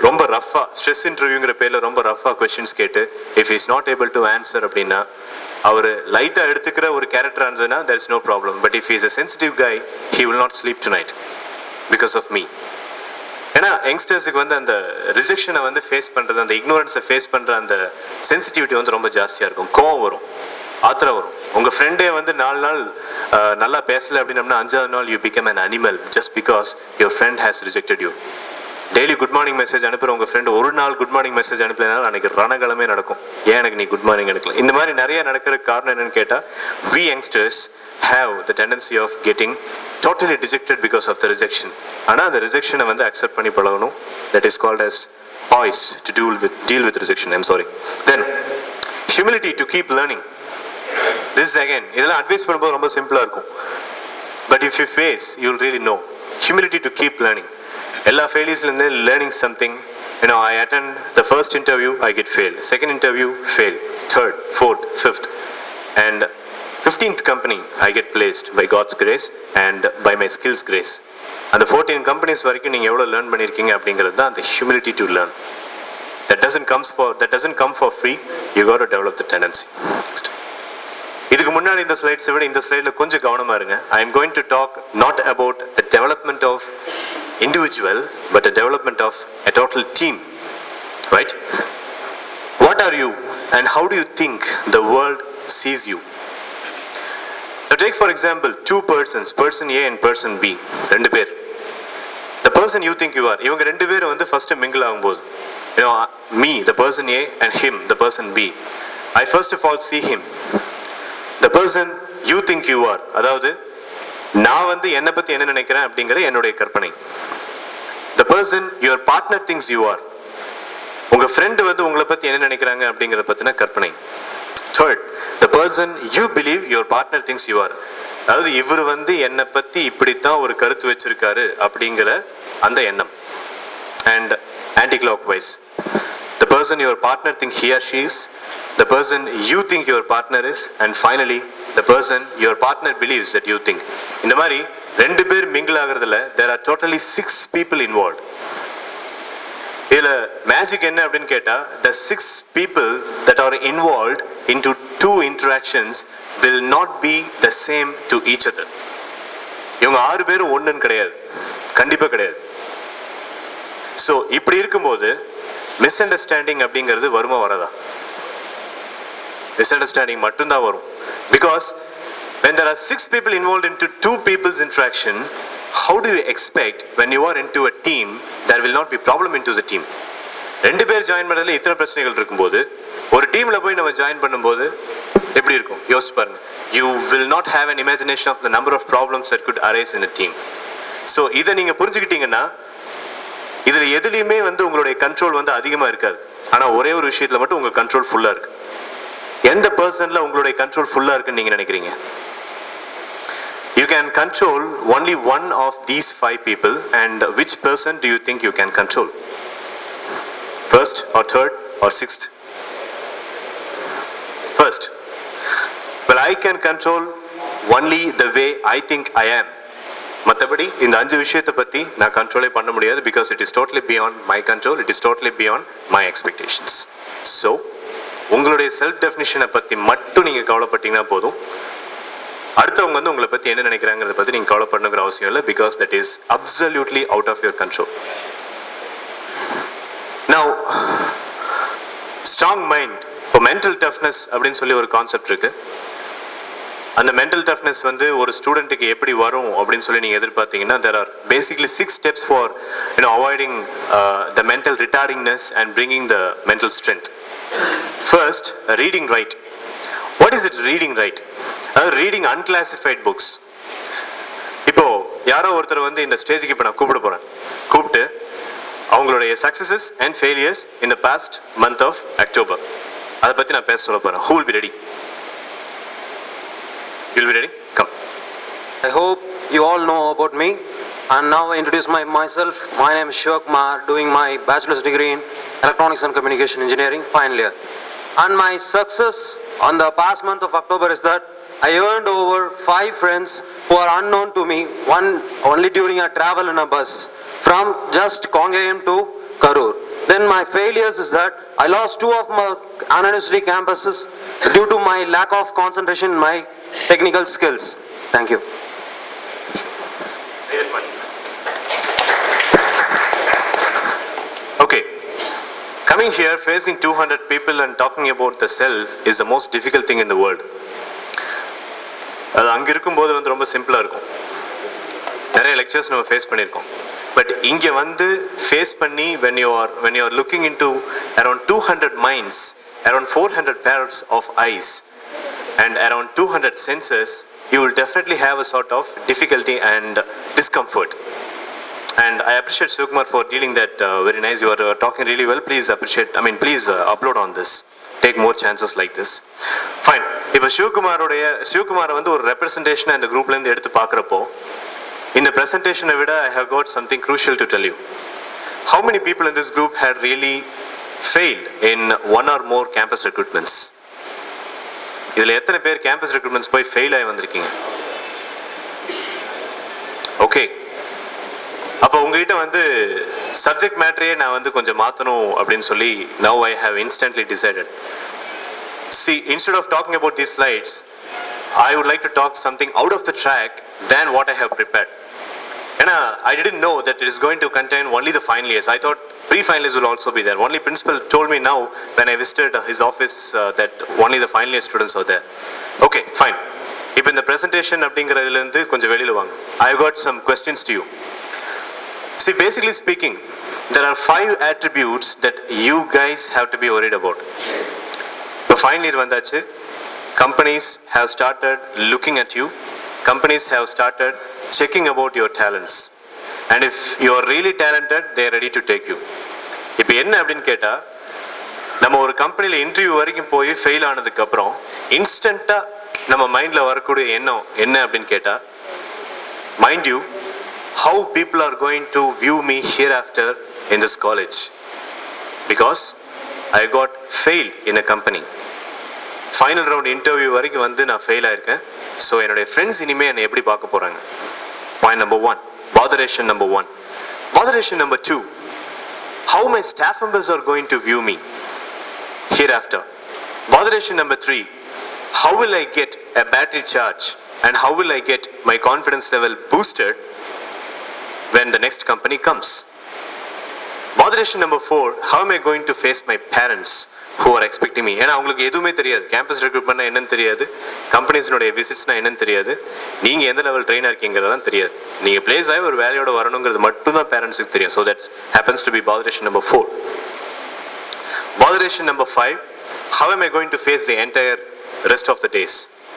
ரொம்ப ரஃபா ஸ்ட்ரெஸ் இன்டர்வியூங்கிற பேர்ல ரொம்ப ரஃபா கொஸ்டின்ஸ் கேட்டு if is not able to answer அப்படின்னா அவர் லைட்டா எடுத்துக்கிற ஒரு கேரக்டர் ஆன்சர்னா there is no problem. But if is a sensitive guy he will not sleep tonight because of me. ஏன்னா யங்ஸ்டர்ஸுக்கு வந்து அந்த ரிஜெக்ஷனை வந்து ஃபேஸ் பண்றது, அந்த இக்னோரன்ஸை ஃபேஸ் பண்ற அந்த சென்சிட்டிவிட்டி வந்து ரொம்ப ஜாஸ்தியா இருக்கும். கோவம் வரும், ஆத்திரம் வரும். உங்க ஃப்ரெண்டே வந்து 4 நாள் நல்லா பேசல அப்படின்னம்னா 5ஆவது நாள் you become an animal just because your friend has rejected you. Daily good morning message அனுப்புற உங்க ஃப்ரெண்ட் ஒரு நாள் குட் மார்னிங் மெசேஜ் அனுப்பலனாலும் அன்னைக்கு ரணகலமே நடக்கும். ஏன் எனக்கு நீ குட் மார்னிங் அனுப்பல? இந்த மாதிரி நிறைய நடக்கிற காரணம் என்னன்னு கேட்டா we youngsters have the tendency of getting totally dejected because of the rejection. ஆனா அந்த ரிஜெக்ஷனை வந்து அக்செப்ட் பண்ணி பழகணும். That is called as poise to deal with rejection. I'm sorry. Then humility to keep learning. This is again இதெல்லாம் advice பண்ணும்போது ரொம்ப சிம்பிளா இருக்கும். But if you face you will really know. Humility to keep learning. எல்லா ஃபெயிலியர்ஸ்லேருந்து learning something. I attend the first interview, I get failed. Second interview, fail. Third, fourth, fifth. And 15th company, I get placed by God's grace and by my skills grace. And the 14 companies வரைக்கும் நீங்கள் எவ்வளோ learn பண்ணியிருக்கீங்க அப்படிங்கிறது தான் அந்த humility to learn. That doesn't come for free. You got to develop the tendency. Next. இதுக்கு முன்னாடி இந்த ஸ்லைட்ஸை விட இந்த ஸ்லைடில் கொஞ்சம் கவனமா இருங்க. I am going to talk not about the development of individual but the development of a total team, right? What are you and how do you think the world sees you? Now take for example two persons, person A and person B. ரெண்டு பேர். The person you think you are, இவங்க ரெண்டு பேரும் வந்து first mingle ஆகும்போது me, the person A, and him, the person B. I first of all see him. The person you think you are, அதாவது நான் வந்து என்னை பத்தி என்ன நினைக்கிறேன் அப்படிங்கிற என்னுடைய கற்பனை. The person your partner thinks you are, உங்க ஃப்ரெண்ட் வந்து உங்களை பத்தி என்ன நினைக்கிறாங்க அப்படிங்கிற பத்தின கற்பனை. Third, the person you believe your partner thinks you are, அதாவது இவர் வந்து என்னை பத்தி இப்படித்தான் ஒரு கருத்து வச்சிருக்காரு அப்படிங்கிற அந்த எண்ணம். And anti-clockwise, the person your partner think he or she is, the person you think your partner is, and finally the person your partner believes that you think. இந்த மாதிரி ரெண்டு பேர் மிங்கிள் ஆகிறதுல there are totally 6 people involved. இதுல magic என்ன அப்படின்னு கேட்டா the 6 people that are involved into 2 interactions will not be the same to each other. இவங்க 6 பேரும் ஒண்ணுன்னு கிடையாது, கண்டிப்பா கிடையாது. ஸோ இப்படி இருக்கும்போது மிஸ் அண்டர்ஸ்டாண்டிங் அப்படிங்கிறது வருமா வராதா? மிஸ் அண்டர்ஸ்டாண்டிங் மட்டும்தான் வரும். Because when there are 6 people involved into 2 people's interaction, how do you expect when you are into a team there will not be problem into the team? ரெண்டு பேர் join பண்ணதுல இத்தனை பிரச்சனைகள் இருக்கும்போது ஒரு டீம்ல போய் நம்ம ஜாயின் பண்ணும்போது எப்படி இருக்கும் யோசிச்சு பாருங்க. You will not have an imagination of the number of problems that could arise in a team. So இதை நீங்க புரிஞ்சுக்கிட்டீங்கன்னா இதுல எதுலையுமே வந்து உங்களுடைய கண்ட்ரோல் வந்து அதிகமா இருக்காது. ஆனா ஒரே ஒரு விஷயத்துல மட்டும் உங்க கண்ட்ரோல் ஃபுல்லா இருக்கு. எந்த பர்சன்ல உங்களுடைய கண்ட்ரோல் ஃபுல்லா இருக்குன்னு நீங்க நினைக்கிறீங்க? You can control only one of these 5 people, and which person do you think you can control? First or third or sixth? First. Well, I can control only the way I think I am. மற்றபடி இந்த 5 விஷயத்தை பத்தி நான் கண்ட்ரோலே பண்ண முடியாது. Because it is totally beyond my control, it is totally beyond my expectations. So உங்களுடைய self டெஃபினிஷனை பத்தி மட்டும் நீங்க கவலைப்பட்டீங்கன்னா போதும். அடுத்தவங்க வந்து உங்களை பத்தி என்ன நினைக்கிறாங்கிறத பத்தி நீங்க கவலைப்படணுங்கிற அவசியம் இல்லை. Because that is absolutely out of your control. Now strong mind, இப்போ மென்டல் டஃப்னஸ் அப்படின்னு சொல்லி ஒரு கான்செப்ட் இருக்கு. அந்த மென்டல் டஃப்னஸ் வந்து ஒரு ஸ்டூடெண்ட்டுக்கு எப்படி வரும் அப்படின்னு சொல்லி நீங்கள் எதிர்பார்த்தீங்கன்னா there are basically 6 steps for avoiding the mental retardingness and bringing the mental strength. First, reading right. What is it reading right? Reading unclassified books. இப்போ யாரோ ஒருத்தர் வந்து இந்த ஸ்டேஜுக்கு இப்போ நான் கூப்பிட போறேன், கூப்பிட்டு அவங்களுடைய successes and failures in the past month of October அதை பற்றி நான் பேச சொல்ல போறேன். Who will be ready? You'll be ready? Come. I hope you all know about me, and now I introduce myself. My name is Shivakumar, doing my bachelor's degree in Electronics and Communication Engineering, final year. And my success on the past month of October is that I earned over 5 friends who are unknown to me, one only during a travel in a bus. from just Congayam to Karur. Then my failures is that I lost 2 of my university campuses due to my lack of concentration in my technical skills. Thank you. Okay, coming here, facing 200 people and talking about the self is the most difficult thing in the world. அது அங்கே இருக்கும்போது வந்து ரொம்ப சிம்பிளாக இருக்கும். நிறைய lectures நம்ம face பண்ணியிருக்கோம். பட் இங்கே வந்து ஃபேஸ் பண்ணி when you are looking into around 200 minds, around 400 pairs of eyes and around 200 senses, you will definitely have a sort of difficulty and discomfort. And I appreciate Shivkumar for dealing that very nice. You are talking really well. Please please upload on this. Take more chances like this. Fine. இப்போ சிவகுமாரை வந்து ஒரு ரெப்ரசன்டேஷனை இந்த குரூப்லேருந்து எடுத்து பார்க்குறப்போ இந்த presentation விட I have got something crucial to tell you. How many people in this group had really failed in one or more campus recruitments? இதில் எத்தனை பேர் campus recruitments போய் ஃபெயில் ஆகி வந்திருக்கீங்க? ஓகே, அப்போ உங்ககிட்ட வந்து சப்ஜெக்ட் மேட்டரையே நான் வந்து கொஞ்சம் மாற்றணும் அப்படின்னு சொல்லி now I have instantly decided. See, instead of talking about these slides, I would like to talk something out of the track than what I have prepared. And I didn't know that it is going to contain only the final years. I thought pre-finalists will also be there. Only principal told me now when I visited his office that only the final year students are there. Okay, fine. இப்போ இந்த presentation அப்படிங்கிறதுலேருந்து கொஞ்சம் வெளியில் வாங்க. I have got some questions to you. See, basically speaking, there are 5 attributes that you guys have to be worried about. இப்போ final year வந்தாச்சு. Companies have started looking at you. Companies have started checking about your talents. And if you are really talented, they are ready to take you. இப்போ என்ன அப்படின்னு கேட்டால், நம்ம ஒரு கம்பெனியில் interview வரைக்கும் போய் ஃபெயில் ஆனதுக்கப்புறம் இன்ஸ்டண்ட்டாக நம்ம மைண்டில் வரக்கூடிய எண்ணம் என்ன அப்படின்னு கேட்டால், mind you, how people are going to view me hereafter in this college. Because I got failed in a company. Final round interview வரைக்கும் வந்து நான் ஃபெயில் ஆயிருக்கேன். ஸோ என்னுடைய ஃப்ரெண்ட்ஸ் இனிமேல் என்னை எப்படி பார்க்க போகிறாங்க? Point number 1, botheration number 1. Botheration number 2, how my staff members are going to view me hereafter. Botheration number 3, how will I get a battery charge and how will I get my confidence level boosted when the next company comes. Botheration number 4, how am I going to face my parents who are expecting me? ஏன்னா அவங்களுக்கு எதுவுமே தெரியாது, campus ரெக்ரூட்மெண்ட்னா என்னன்னு தெரியாது, கம்பெனிஸினுடைய விசிட்ஸ்னா என்னன்னு தெரியாது, நீங்கள் எந்த லெவல் ட்ரெயினாக இருக்கீங்கிறதெல்லாம் தெரியாது. நீங்கள் பிளேஸ் ஆகி ஒரு வேலையோட வரணுங்கிறது மட்டும்தான் பேரண்ட்ஸுக்கு தெரியும். So that's happens to be botheration number 4. Botheration number 5, how am I going to face the entire rest of the days?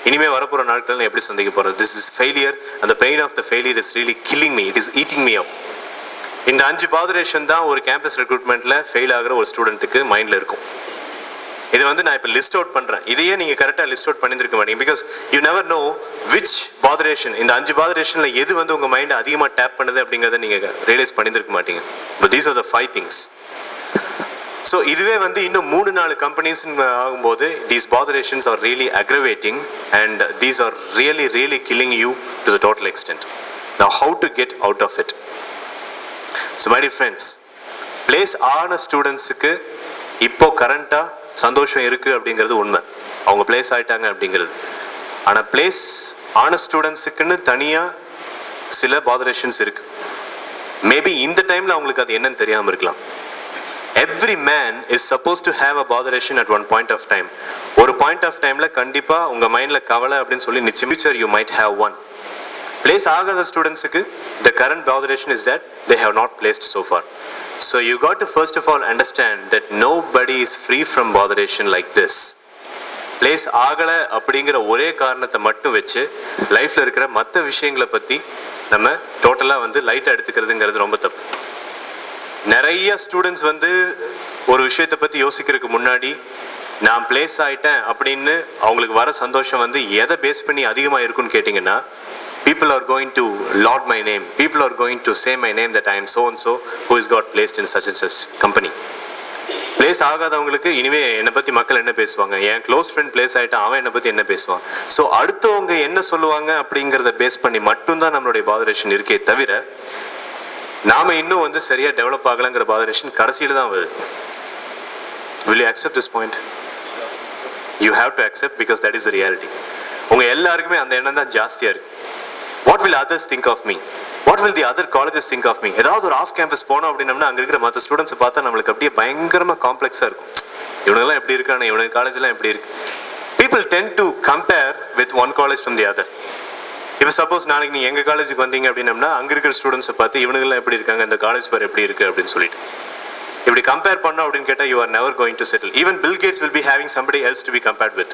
இனிமேல் வரப்போகிற நாட்கள் எப்படி சந்திக்க போகிறது? This is failure and the pain of the failure is really killing me. It is eating me up. இந்த 5 botheration தான் ஒரு campus ரெக்ரூட்மெண்ட்டில் fail ஆகிற ஒரு ஸ்டூடெண்ட்டுக்கு மைண்டில் இருக்கும். இது வந்து நான் இப்போ லிஸ்ட் அவுட் பண்ணுறேன். இதையே நீங்கள் கரெக்டாக லிஸ்ட் அவுட் பண்ணியிருக்க மாட்டீங்க. Because you never know which botheration, இந்த 5 பாதரேஷனில் எது வந்து உங்கள் மைண்டை அதிகமாக டேப் பண்ணுது அப்படிங்கிறத நீங்கள் ரியலைஸ் பண்ணியிருக்க மாட்டீங்க. But these are the 5 things. So இதுவே வந்து இன்னும் 3-4 கம்பெனிஸ் ஆகும்போது these botherations are really aggravating and these are really killing you to the total extent. Now how to get out of it? So my dear friends, placed ஆன ஸ்டூடெண்ட்ஸுக்கு இப்போ கரண்ட்டாக சந்தோஷம் இருக்குது அப்படிங்கிறது உண்மை, அவங்க பிளேஸ் ஆகிட்டாங்க அப்படிங்கிறது. ஆனால் பிளேஸ் ஆன ஸ்டூடெண்ட்ஸுக்குன்னு தனியாக சில பாதரேஷன்ஸ் இருக்குது. மேபி இந்த டைமில் அவங்களுக்கு அது என்னன்னு தெரியாமல் இருக்கலாம். Every man is supposed to have a botheration at one point of time. ஒரு பாயிண்ட் ஆஃப் டைமில் கண்டிப்பாக உங்கள் மைண்டில் கவலை அப்படின்னு சொல்லி நிச்சயம் you might have one. Place ஆகாத ஸ்டூடெண்ட்ஸுக்கு the current botheration is that they have not placed so far. So you got to first of all understand that nobody is free from botheration like this. Place ஆகலை அப்படிங்கிற ஒரே காரணத்தை மட்டும் வச்சு லைஃப்பில் இருக்கிற மற்ற விஷயங்களை பற்றி நம்ம டோட்டலாக வந்து லைட்டாக எடுத்துக்கிறதுங்கிறது ரொம்ப தப்பு. நிறைய ஸ்டூடெண்ட்ஸ் வந்து ஒரு விஷயத்தை பற்றி யோசிக்கிறதுக்கு முன்னாடி நான் பிளேஸ் ஆகிட்டேன் அப்படின்னு அவங்களுக்கு வர சந்தோஷம் வந்து எதை பேஸ் பண்ணி அதிகமாக இருக்குன்னு கேட்டிங்கன்னா, people are going to laud my name, people are going to say my name that I am so and so who has got placed in such and such company. Placed ஆகாதவங்களுக்கு இனிமே என்னை பற்றி மக்கள் என்ன பேசுவாங்க, என் க்ளோஸ் ஃப்ரெண்ட் பிளேஸ் ஆகிட்டா அவன் என்னை பற்றி என்ன பேசுவான், ஸோ அடுத்தவங்க என்ன சொல்லுவாங்க அப்படிங்கிறத பேஸ் பண்ணி மட்டும்தான் நம்மளுடைய பாதரேஷன் இருக்கே தவிர நாம இன்னும் வந்து சரியா டெவலப் ஆகலங்கிற பாதரேஷன் கடைசியில தான் வருது. Will you accept this point? You have to accept because that is the reality. உங்க எல்லாருக்குமே அந்த எண்ணம் தான் ஜாஸ்தியா இருக்கு. What will others think of me? What will the other colleges think of me? ஏதாவது ஒரு ஆஃப் கேம்பஸ் போனோம் அப்படின்னம்னா அங்க இருக்கிற மற்ற ஸ்டூடெண்ட்ஸ் பார்த்தா நம்மளுக்கு அப்படியே பயங்கரமா காம்ப்ளெக்ஸா இருக்கும். இவனுங்கெல்லாம் எப்படி இருக்கானே, இவனுக்கு காலேஜ் எல்லாம் எப்படி இருக்கு. People tend to compare with one college from the other. இப்போ சப்போஸ் நாளைக்கு நீ எங்க காலேஜுக்கு வந்தீங்க அப்படின்னம்னா அங்க இருக்கிற ஸ்டூடெண்ட்ஸை பார்த்து இவனுங்கெல்லாம் எப்படி இருக்காங்க, இந்த காலேஜ் பேர் எப்படி இருக்கு அப்படின்னு சொல்லிட்டு இப்படி கம்பேர் பண்ணோம் அப்படின்னு கேட்டா you are never going to settle. Even Bill Gates will be having somebody else to be compared with.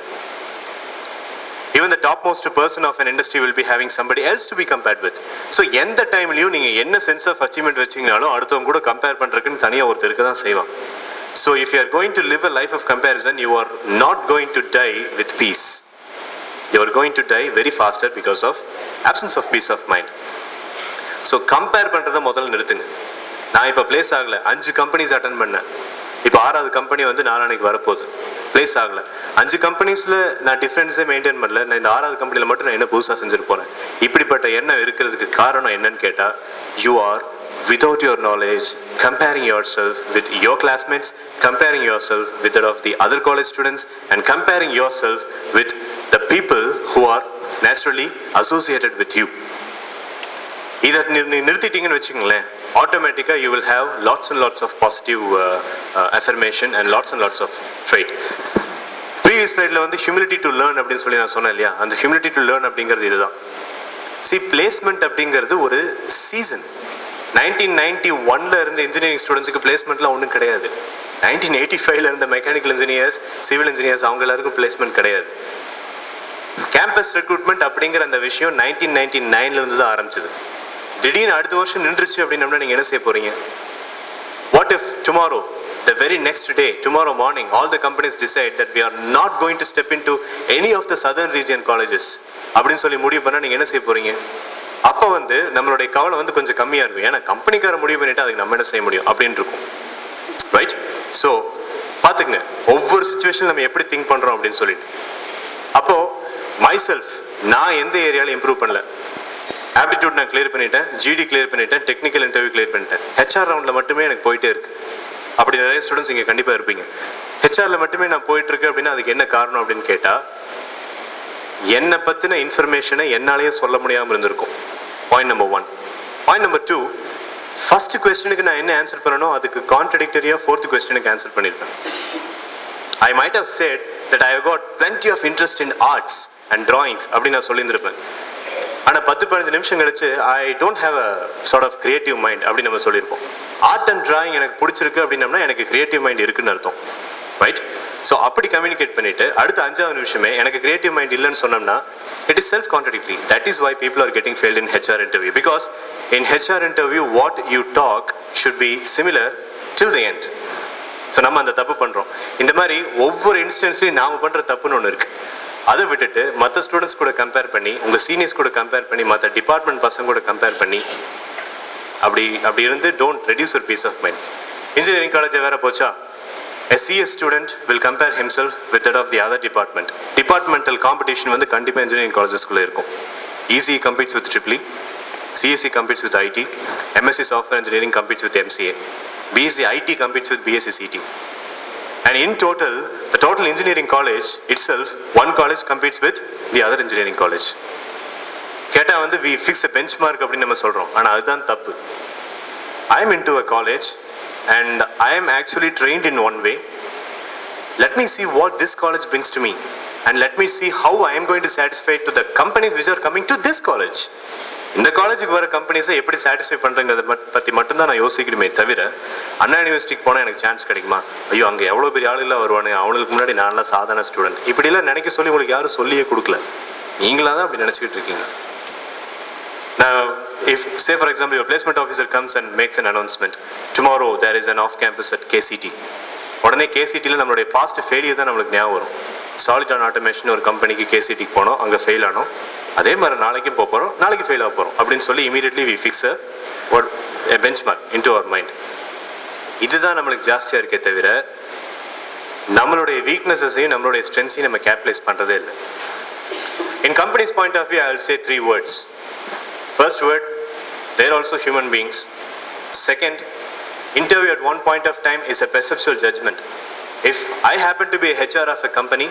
Even the topmost person of an industry will be having somebody else to be compared with. So எந்த டைம்லயும் நீங்க என்ன sense of achievement வச்சீங்கனாலும் அடுத்தவங்க கூட compare பண்றதுக்குன்னு தனியா ஒருத்தர் இருக்க தான் செய்வான். So if you are going to live a life of comparison, you are not going to die with peace. You are going to die very faster because of absence of peace of mind. So compare பண்றதை முதல்ல நிறுத்துங்க. நான் இப்போ place ஆகல, 5 companies attend பண்ணேன். இப்போ 6வது company வந்து நாளானைக்கு வரப்போகுது. பிளேஸ் ஆகல, 5 கம்பெனிஸ்ல நான் டிஃபரன்ஸே மெயின்டைன் பண்ணல. நான் இந்த 6வது கம்பெனியில் மட்டும் நான் என்ன புதுசாக செஞ்சுட்டு போறேன். இப்படிப்பட்ட எண்ணம் இருக்கிறதுக்கு காரணம் என்னன்னு கேட்டா, you are without your knowledge comparing yourself with your classmates, comparing yourself with that of the other college students, and comparing yourself with the people who are naturally associated with you. இதை நிறுத்திட்டீங்கன்னு வச்சுங்களேன், automatically you will have lots and lots of positive affirmation and lots of trait. Previous slideல வந்து humility to learn அப்படின்னு சொல்லி நான் சொன்னேன் இல்லையா, அந்த humility to learn அப்படிங்கிறது இதுதான். See, placement அப்படிங்கிறது ஒரு சீசன். 1991ல இருந்த இன்ஜினியரிங் ஸ்டூடெண்ட்ஸுக்கு பிளேஸ்மெண்ட்லாம் ஒன்றும் கிடையாது. 1985ல இருந்த மெக்கானிக்கல் இன்ஜினியர்ஸ், சிவில் இன்ஜினியர்ஸ் அவங்க எல்லாருக்கும் பிளேஸ்மெண்ட் கிடையாது. கேம்பஸ் ரெக்ரூட்மெண்ட் அப்படிங்கிற அந்த விஷயம் 1999ல இருந்து தான் ஆரம்பிச்சது. திடீர்னு அடுத்த வருஷம் நின்றுச்சு அப்படின்னா நீங்க என்ன செய்ய போறீங்க? What if tomorrow, the very next day, tomorrow morning, all the companies decide that we are not going to step into any of the southern region colleges அப்படின்னு சொல்லி முடிவு பண்ணா நீங்க என்ன செய்ய போறீங்க? அப்போ வந்து நம்மளுடைய கவலை வந்து கொஞ்சம் கம்மியா இருக்கும். ஏன்னா கம்பெனிக்கார முடிவு பண்ணிட்டு அதுக்கு நம்ம என்ன செய்ய முடியும் அப்படின்னு இருக்கும். ரைட்? ஸோ பார்த்துக்குங்க, ஒவ்வொரு சுச்சுவேஷன் நம்ம எப்படி திங்க் பண்றோம் அப்படின்னு சொல்லிட்டு. அப்போ மைசெல்ஃப், நான் எந்த ஏரியாவில் இம்ப்ரூவ் பண்ணல. ஆப்டிடியூட் நான் கிளியர் பண்ணிட்டேன், ஜிடி கிளியர் பண்ணிட்டேன், டெக்னிக்கல் இன்டர்வியூ கிளியர் பண்ணிட்டேன். ஹெச்ஆர் ரவுண்ட்ல மட்டுமே எனக்கு போயிட்டே இருக்கு. அப்படி நிறைய ஸ்டூடெண்ட்ஸ் இங்கே கண்டிப்பாக இருப்பீங்க. ஹெச்ஆர்ல மட்டுமே நான் போயிட்டு இருக்கு அப்படின்னா அதுக்கு என்ன காரணம் அப்படின்னு கேட்டா, என்னை பத்தின இன்ஃபர்மேஷனை என்னாலேயே சொல்ல முடியாமல் இருந்திருக்கும். Point number 1. Point number 2, first கொஸ்டினுக்கு நான் என்ன ஆன்சர் பண்ணணும் அதுக்கு கான்ட்ரடிக்டரியா 4th கொஸ்டினுக்கு ஆன்சர் பண்ணியிருப்பேன். I might have said that I have got plenty of interest in arts and drawings அப்படின்னு நான் சொல்லியிருந்திருப்பேன். ஆனால் 10-15 நிமிஷம் கழிச்சு I don't have a sort of creative mind அப்படின்னு நம்ம சொல்லியிருப்போம். ஆர்ட் அண்ட் டிராயிங் எனக்கு பிடிச்சிருக்கு அப்படின்னம்னா எனக்கு கிரியேட்டிவ் மைண்ட் இருக்குன்னு அர்த்தம். ரைட்? ஸோ அப்படி கம்யூனிகேட் பண்ணிட்டு அடுத்த 5வது நிமிஷமே எனக்கு கிரியேட்டிவ் மைண்ட் இல்லைன்னு சொன்னோம்னா it is self contradictory. That is why people are getting failed in HR interview, because in HR interview what you talk should be similar till the end. So நம்ம அந்த தப்பு பண்றோம். இந்த மாதிரி ஒவ்வொரு இன்ஸ்டன்ஸ்லையும் நாம பண்ற தப்புன்னு ஒன்று இருக்கு. அதை விட்டுட்டு மற்ற ஸ்டூடெண்ட்ஸ் கூட கம்பேர் பண்ணி, உங்க சீனியர்ஸ் கூட கம்பேர் பண்ணி, மற்ற டிபார்ட்மெண்ட் பசங்க கூட கம்பேர் பண்ணி அப்படி இருந்து don't reduce your peace of mind. Engineering college வேற போச்சா, a CS student will compare himself with that of the other department. Departmental competition வந்து கண்டிப்பா இன்ஜினியரிங் காலேஜஸ்குள்ள இருக்கும். ECE competes with EEE, CSE competes with IT, MSc software engineering competes with MCA, BSc IT competes with BSc CT. And in total, the total engineering college itself, one college competes with the other engineering college. கேட்டா வந்து we fix a benchmark அப்படின்னு நம்ம சொல்றோம். ஆனா அதுதான் தப்பு. I am into a college and I am actually trained in one way. Let me see what this college brings to me and let me see how I am going to satisfy to the companies which are coming to this college. இந்த காலேஜுக்கு வர கம்பெனிஸை எப்படி satisfy பண்ணுறங்கிறத பற்றி மட்டும்தான் நான் யோசிக்கணுமே தவிர, அண்ணா யூனிவர்சிட்டிக்கு போனால் எனக்கு சான்ஸ் கிடைக்குமா, ஐயோ அங்கே எவ்வளோ பெரிய ஆளுலாம் வருவானுங்க, அவங்களுக்கு முன்னாடி நான்லாம் சாதாரண ஸ்டூடெண்ட், இப்படிலாம் நினைக்க சொல்லி உங்களுக்கு யாரும் சொல்லியே கொடுக்கல, நீங்களாக தான் அப்படி நினச்சிக்கிட்டு இருக்கீங்க. நான் if say for example your placement officer comes and makes an announcement, tomorrow there is an off campus at KCT, உடனே கேசிடியில் நம்மளுடைய பாஸ்ட் ஃபெயிலியர் தான் நம்மளுக்கு ஞாபகம் வரும். சாலிட் ஆன் ஆட்டோமேஷன் ஒரு கம்பெனிக்கு கேசிடிக்கு போனோம், அங்கே ஃபெயில் ஆனோம், அதே மாதிரி நாளைக்கும் போகிறோம், நாளைக்கு ஃபெயில் ஆக போகிறோம் அப்படின்னு சொல்லி immediately we fix a benchmark into our mind. இதுதான் நம்மளுக்கு ஜாஸ்தியாக இருக்கே தவிர நம்மளுடைய வீக்னஸஸையும் நம்மளுடைய ஸ்ட்ரென்த்ஸையும் நம்ம கேபிட்டலைஸ் பண்ணுறதே இல்லை. In companies point of view I will say 3 words. First word, they are also human beings. Second, interview at one point of time is a perceptual judgment. If I happen to be a HR of a company,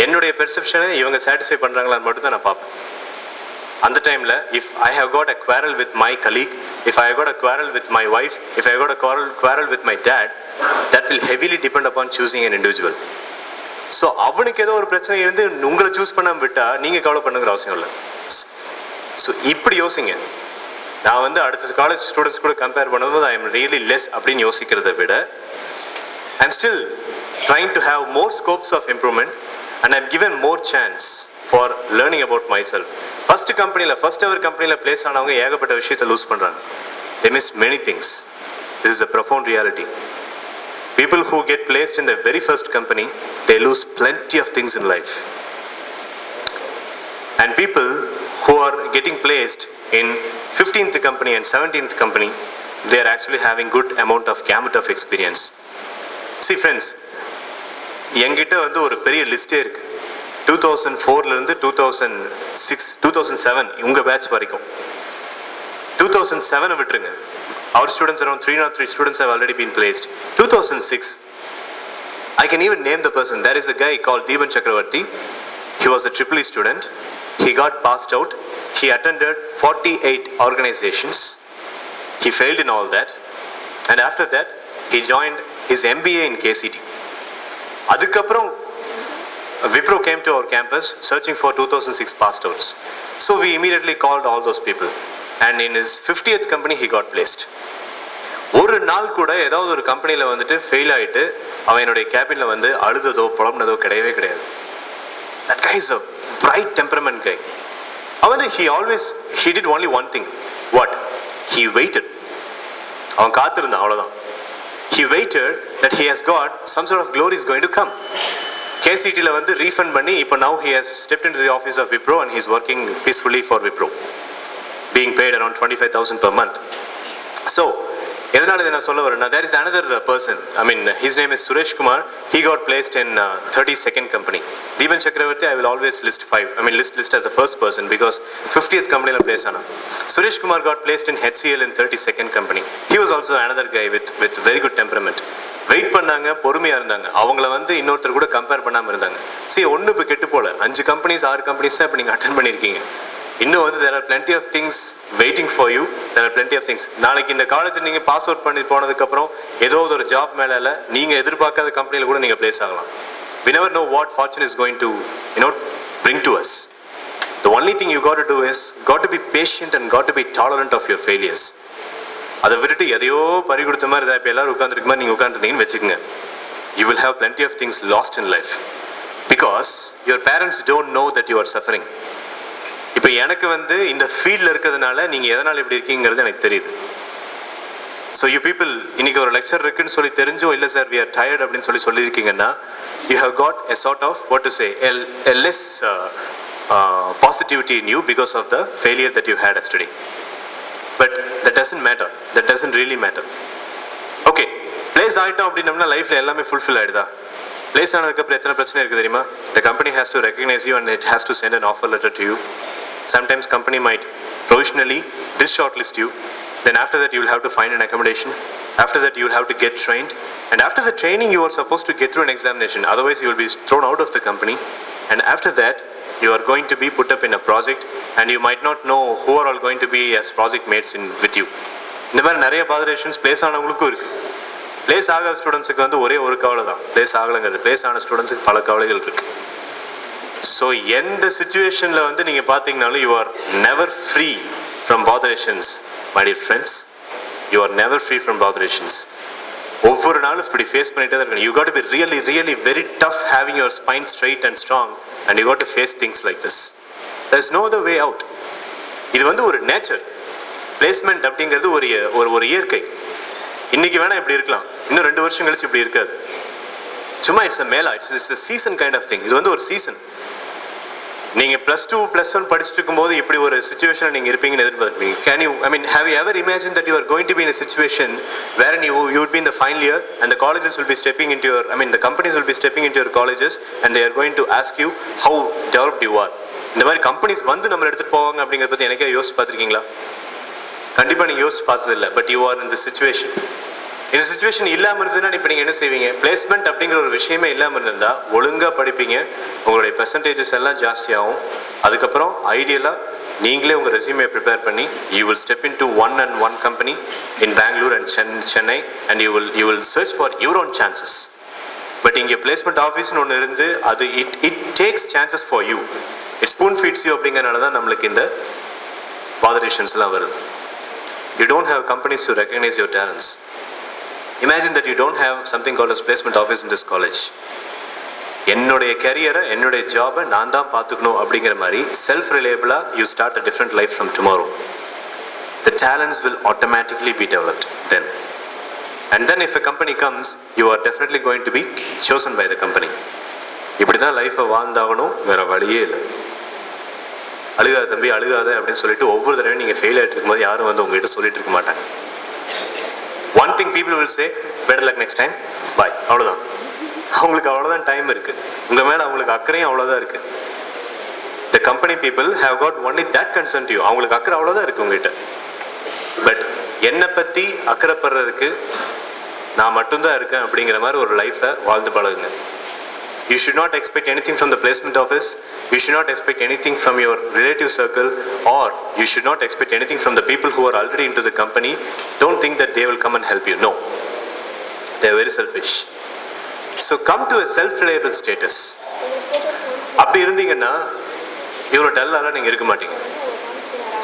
என்னுடைய பெர்செப்ஷனை இவங்க satisfy பண்ணுறாங்களான்னு மட்டும் தான் நான் பார்ப்பேன். அந்த டைமில் if I have got a quarrel with my colleague, if I have got a quarrel with my wife, if I have got a quarrel with my dad, that will heavily depend upon choosing an individual. So அவனுக்கு ஏதோ ஒரு பிரச்சனை இருந்து உங்களை choose பண்ணாமல் விட்டால் நீங்கள் கவலை பண்ணுங்கிற அவசியம் இல்லை. ஸோ இப்படி யோசிங்க. நான் வந்து அடுத்த காலேஜ் ஸ்டூடெண்ட்ஸ் கூட கம்பேர் பண்ணும்போது ஐ எம் ரியலி லெஸ் அப்படின்னு யோசிக்கிறத விட I am still trying to have more scopes of improvement and I'm given more chance for learning about myself. First ever company place ஆனவங்க ஏகப்பட்ட விஷயத்தை லூஸ் பண்றாங்க. They miss many things. This is a profound reality. People who get placed in the very first company, they lose plenty of things in life. And people who are getting placed in 15th company and 17th company, they are actually having good amount of gamut of experience. See friends, என்கிட்ட வந்து ஒரு பெரிய லிஸ்டே இருக்கு. 2004 2007 உங்க batch வரைக்கும். 2007 விட்டுருங்க. Our students, around 303 students have already been placed. 2006, I can even name the person. There is a guy called Deeban Chakravarti. He was a EEE student. He got passed out. He attended 48 organizations. He failed in all that. And after that, he joined his MBA in KCT. அதுக்கப்புறம் Wipro came to our campus searching for 2006 passed outs. So we immediately called all those people. And in his 50th company, he got placed. ஒரு நாள் கூட ஏதாவது ஒரு கம்பெனியில் வந்துட்டு fail ஆகிட்டு அவன் என்னுடைய கேபினில் வந்து அழுததோ புலம்புனதோ கிடையவே கிடையாது. That guy is a bright temperament guy. அவன் வந்து he did only one thing. What? He waited. அவன் காத்திருந்தான், அவ்வளோதான். He waited that he has got some sort of glory is going to come. KCTல வந்து refund பண்ணி இப்போ now he has stepped into the office of Wipro and he is working peacefully for Wipro, being paid around 25,000 per month. So எதனால இதை நான் சொல்ல வரேன்னா, there is another person, I mean his name is Suresh Kumar. He got placed in 32nd company. Deeban Chakravarti I will always list as the first person because 50th company la place ana. Suresh Kumar got placed in HCL in 32nd company. He was also another guy with very good temperament. Wait பண்ணாங்க, பொறுமையா இருந்தாங்க. அவங்கள வந்து இன்னொருத்தர் கூட compare பண்ணாம இருந்தாங்க. See ஒன்னு இப்ப கெட்டு போல, 5 கம்பெனிஸ் 6 கம்பெனிஸ் தான் இப்ப நீங்க அட்டெண்ட் பண்ணிருக்கீங்க. இன்னும் வந்து there are plenty of things waiting for you. There are plenty of things. நாளைக்கு இந்த காலேஜ் நீங்க பாஸ் அவுட் பண்ணி போனதுக்கு அப்புறம் ஏதோ ஒரு ஜாப் மேல நீங்க எதிர்பார்க்காத கம்பெனில கூட நீங்க பிளேஸ் ஆகலாம். We never know what fortune is going to bring to us. The only thing you got to do is got to be patient and got to be tolerant of your failures. அதை விட்டுட்டு எதையோ பறி கொடுத்த மாதிரி தான் இப்போ எல்லாரும் உட்காந்துருக்க மாதிரி நீங்கள் உட்காந்துருந்தீங்கன்னு வச்சுக்கோங்க. You will have plenty of things lost in life because your parents don't know that you are suffering. இப்போ எனக்கு வந்து இந்த ஃபீல்டில் இருக்கிறதுனால நீங்கள் எதனால் இப்படி இருக்கீங்கிறது எனக்கு தெரியுது. ஸோ யூ பீப்புள் இன்னைக்கு ஒரு லெக்சர் இருக்குன்னு சொல்லி தெரிஞ்சோ இல்லை சார் we are tired அப்படின்னு சொல்லியிருக்கீங்கன்னா you have got a sort of what to say a less positivity in you because of the failure that you had yesterday. But that doesn't matter. That doesn't really matter. Okay, place ஆயிட்டோம் அப்படின்னம்னா லைஃப்ல எல்லாமே fulfil ஆயிடுதா? Place ஆனதுக்கப்புறம் எத்தனை பிரச்சனை இருக்குது தெரியுமா? The company has to recognize you and it has to send an offer letter to you. Sometimes company might provisionally shortlist you. Then after that you will have to find an accommodation. After that you will have to get trained. And after the training you are supposed to get through an examination. Otherwise you will be thrown out of the company. And after that you are going to be put up in a project and you might not know who are all going to be as project mates with you. இந்த மாதிரி நிறைய பாதரேஷன்ஸ் place ஆனவங்களுக்கும் இருக்கு. Place ஆகாத ஸ்டூடெண்ட்ஸுக்கு வந்து ஒரே ஒரு கவலை தான், பிளேஸ் ஆகலைங்கிறது. பிளேஸ் ஆன ஸ்டூடெண்ட்ஸுக்கு பல கவலைகள் இருக்கு. ஸோ எந்த சுச்சுவேஷனில் வந்து நீங்கள் பார்த்தீங்கனாலும் you are never free from botherations my dear friends. You are never free from botherations. ஒவ்வொரு நாளும் இப்படி ஃபேஸ் பண்ணிட்டே தான் இருக்கணும். You got to be really very tough having your spine straight and strong and you got to face things like this. There is no other way out. இது வந்து ஒரு nature. Placement அப்படிங்கிறது ஒரு இயற்கை. இன்னைக்கு வேணா இப்படி இருக்கலாம், இன்னும் 2 வருஷம் கழிச்சு இப்படி இருக்காது. சும்மா it's a mela, it's a season kind of thing. இது வந்து ஒரு சீசன். நீங்க +2 +1 படிச்சுட்டு இருக்கும்போது இப்படி ஒரு சிச்சுவேஷன்ல நீங்க இருப்பீங்கன்னு எதிர்பார்ப்பீங்க. Have you ever imagined that you are going to be in a situation wherein you would be in the final year and the colleges will be stepping into your the companies will be stepping into your colleges and they are going to ask you how developed you are. இந்த மாதிரி companies வந்து நம்ம எடுத்துட்டு போவாங்க அப்படிங்கறத பத்தி எனக்கே யோசிச்சு பார்த்திருக்கீங்களா? கண்டிப்பாக நீங்கள் யோசிச்சு பார்த்தது இல்லை. But you are in the situation. இந்த சுச்சுவேஷன் இல்லாமல் இருந்ததுன்னா இப்போ நீங்கள் என்ன செய்வீங்க? பிளேஸ்மெண்ட் அப்படிங்கிற ஒரு விஷயமே இல்லாமல் இருந்தால் ஒழுங்காக படிப்பீங்க, உங்களுடைய பெர்சன்டேஜஸ் எல்லாம் ஜாஸ்தியாகும். அதுக்கப்புறம் ஐடியலாக நீங்களே உங்கள் ரெஸ்யூமே ப்ரிப்பேர் பண்ணி you will step in to one company in Bangalore and Chennai and you will search for your own chances. But இங்கே பிளேஸ்மெண்ட் ஆஃபீஸ்னு ஒன்று இருந்து அது it takes chances for you, it spoon feeds you. அப்படிங்கிறனால தான் நம்மளுக்கு இந்த பாதரேஷன்ஸ்லாம் வருது. You don't have companies to recognize your talents. Imagine that you don't have something called as placement office in this college. என்னுடைய கரியரை, என்னுடைய ஜாபை நான் தான் பார்த்துக்கணும் அப்படிங்கிற மாதிரி செல்ஃப் ரிலேபிளாக you start a different life from tomorrow. The talents will automatically be developed then. And then if a company comes, you are definitely going to be chosen by the company. இப்படி தான் லைஃப்பை வாழ்ந்தாகணும், வேற வழியே இல்லை. அழுகாத தம்பி அழுகாத அப்படின்னு சொல்லிட்டு ஒவ்வொரு தடவையும் நீங்கள் ஃபெயில் ஆகிட்டு இருக்கும்போது யாரும் வந்து உங்ககிட்ட சொல்லிட்டு இருக்க மாட்டாங்க. One thing people will say, better luck next time, bye. அவ்வளோதான். அவங்களுக்கு அவ்வளோதான் டைம் இருக்குது. உங்கள் மேலே அவங்களுக்கு அக்கறையும் அவ்வளோதான் இருக்குது. The company people have got only that concern to you. அவங்களுக்கு அக்கறை அவ்வளோதான் இருக்குது உங்ககிட்ட. பட் என்னை பற்றி அக்கறைப்படுறதுக்கு நான் மட்டும்தான் இருக்கேன் அப்படிங்கிற மாதிரி ஒரு லைஃப்பை வாழ்ந்து பழகுங்க. You should not expect anything from the placement office. You should not expect anything from your relative circle, or you should not expect anything from the people who are already into the company. Don't think that they will come and help you. No. They are very selfish. So come to a self-reliable status. அப்படி இருந்தீங்கன்னா இவ்வளோ டல்லாலாம் நீங்கள் இருக்க மாட்டீங்க.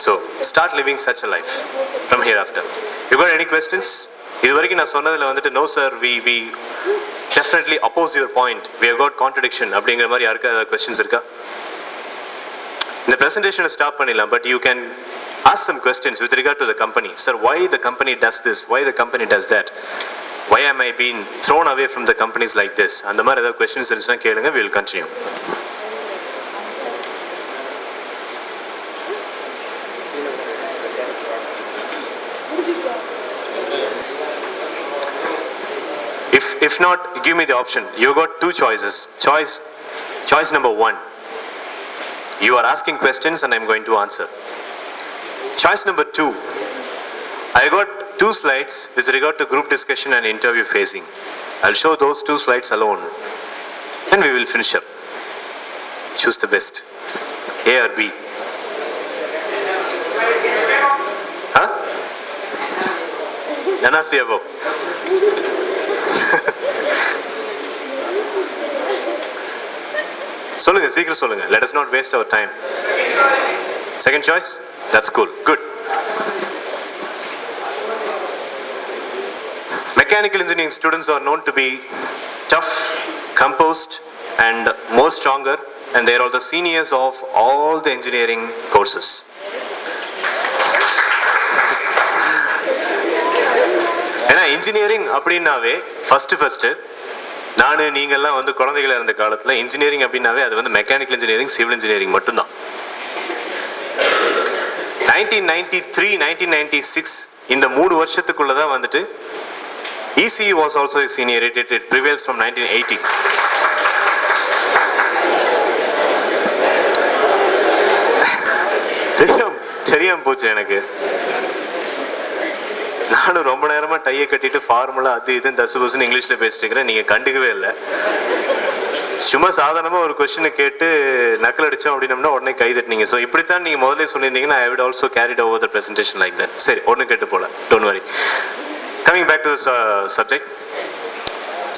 So start living such a life from hereafter. You got any questions? இது வரைக்கும் நான் சொன்னதில் வந்துட்டு no sir, we definitely oppose your point, we have got contradiction அப்படிங்கிற மாதிரி யாருக்கா ஏதாவது questions இருக்கா? இந்த presentation ஸ்டாப் பண்ணிடலாம், but you can ask some questions with regard to the company. Sir, why the company does this? Why the company does that? Why am I being thrown away from the companies like this? அந்த மாதிரி ஏதாவது questions இருந்துச்சுன்னா கேளுங்க, we will continue. If not, give me the option. You got two choices. Choice number 1. You are asking questions and I'm going to answer. Choice number 2. I got 2 slides with regard to group discussion and interview phasing. I'll show those 2 slides alone. Then we will finish up. Choose the best. A or B? Huh? None of the above. சொல்லுங்க, சீக்கிரம் சொல்லுங்க. Let us not waste our time. Second choice? That's cool. Good. Mechanical engineering students are known to be tough, composed, and more stronger, and they are all the seniors of all the engineering courses. ஏன்னா engineering அப்படின்னாவே first நான் நீங்கள்லாம் வந்து குழந்தைகளாக இருந்த காலத்தில் engineering அப்படின்னாவே அது வந்து மெக்கானிக்கல் இன்ஜினியரிங், சிவில் இன்ஜினியரிங் மட்டும்தான். 1993, 1996 இந்த 3 வருஷத்துக்குள்ள தான் வந்துட்டு ECE was also a senior. It prevails from 1980. தெரியாம போச்சு எனக்கு. நானும் ரொம்ப நேரமா டையை கட்டிட்டு ஃபார்முலா அது இதுன்னு தசு பசுன்னு இங்கிலீஷ்ல பேசிட்டு இருக்கிறேன், நீங்க கண்டுக்கவே இல்லை. சும்மா சாதாரணமா ஒரு கொஸ்டினை கேட்டு நக்கல் அடிச்சோம் அப்படின்னம்னா உடனே கை தட்டினீங்க. ஸோ இப்படித்தான் நீங்க முதல்ல சொல்லியிருந்தீங்கன்னா I would also carried over the presentation like that. சரி, ஒன்றும் கேட்டு போல, don't worry. Coming back to the subject.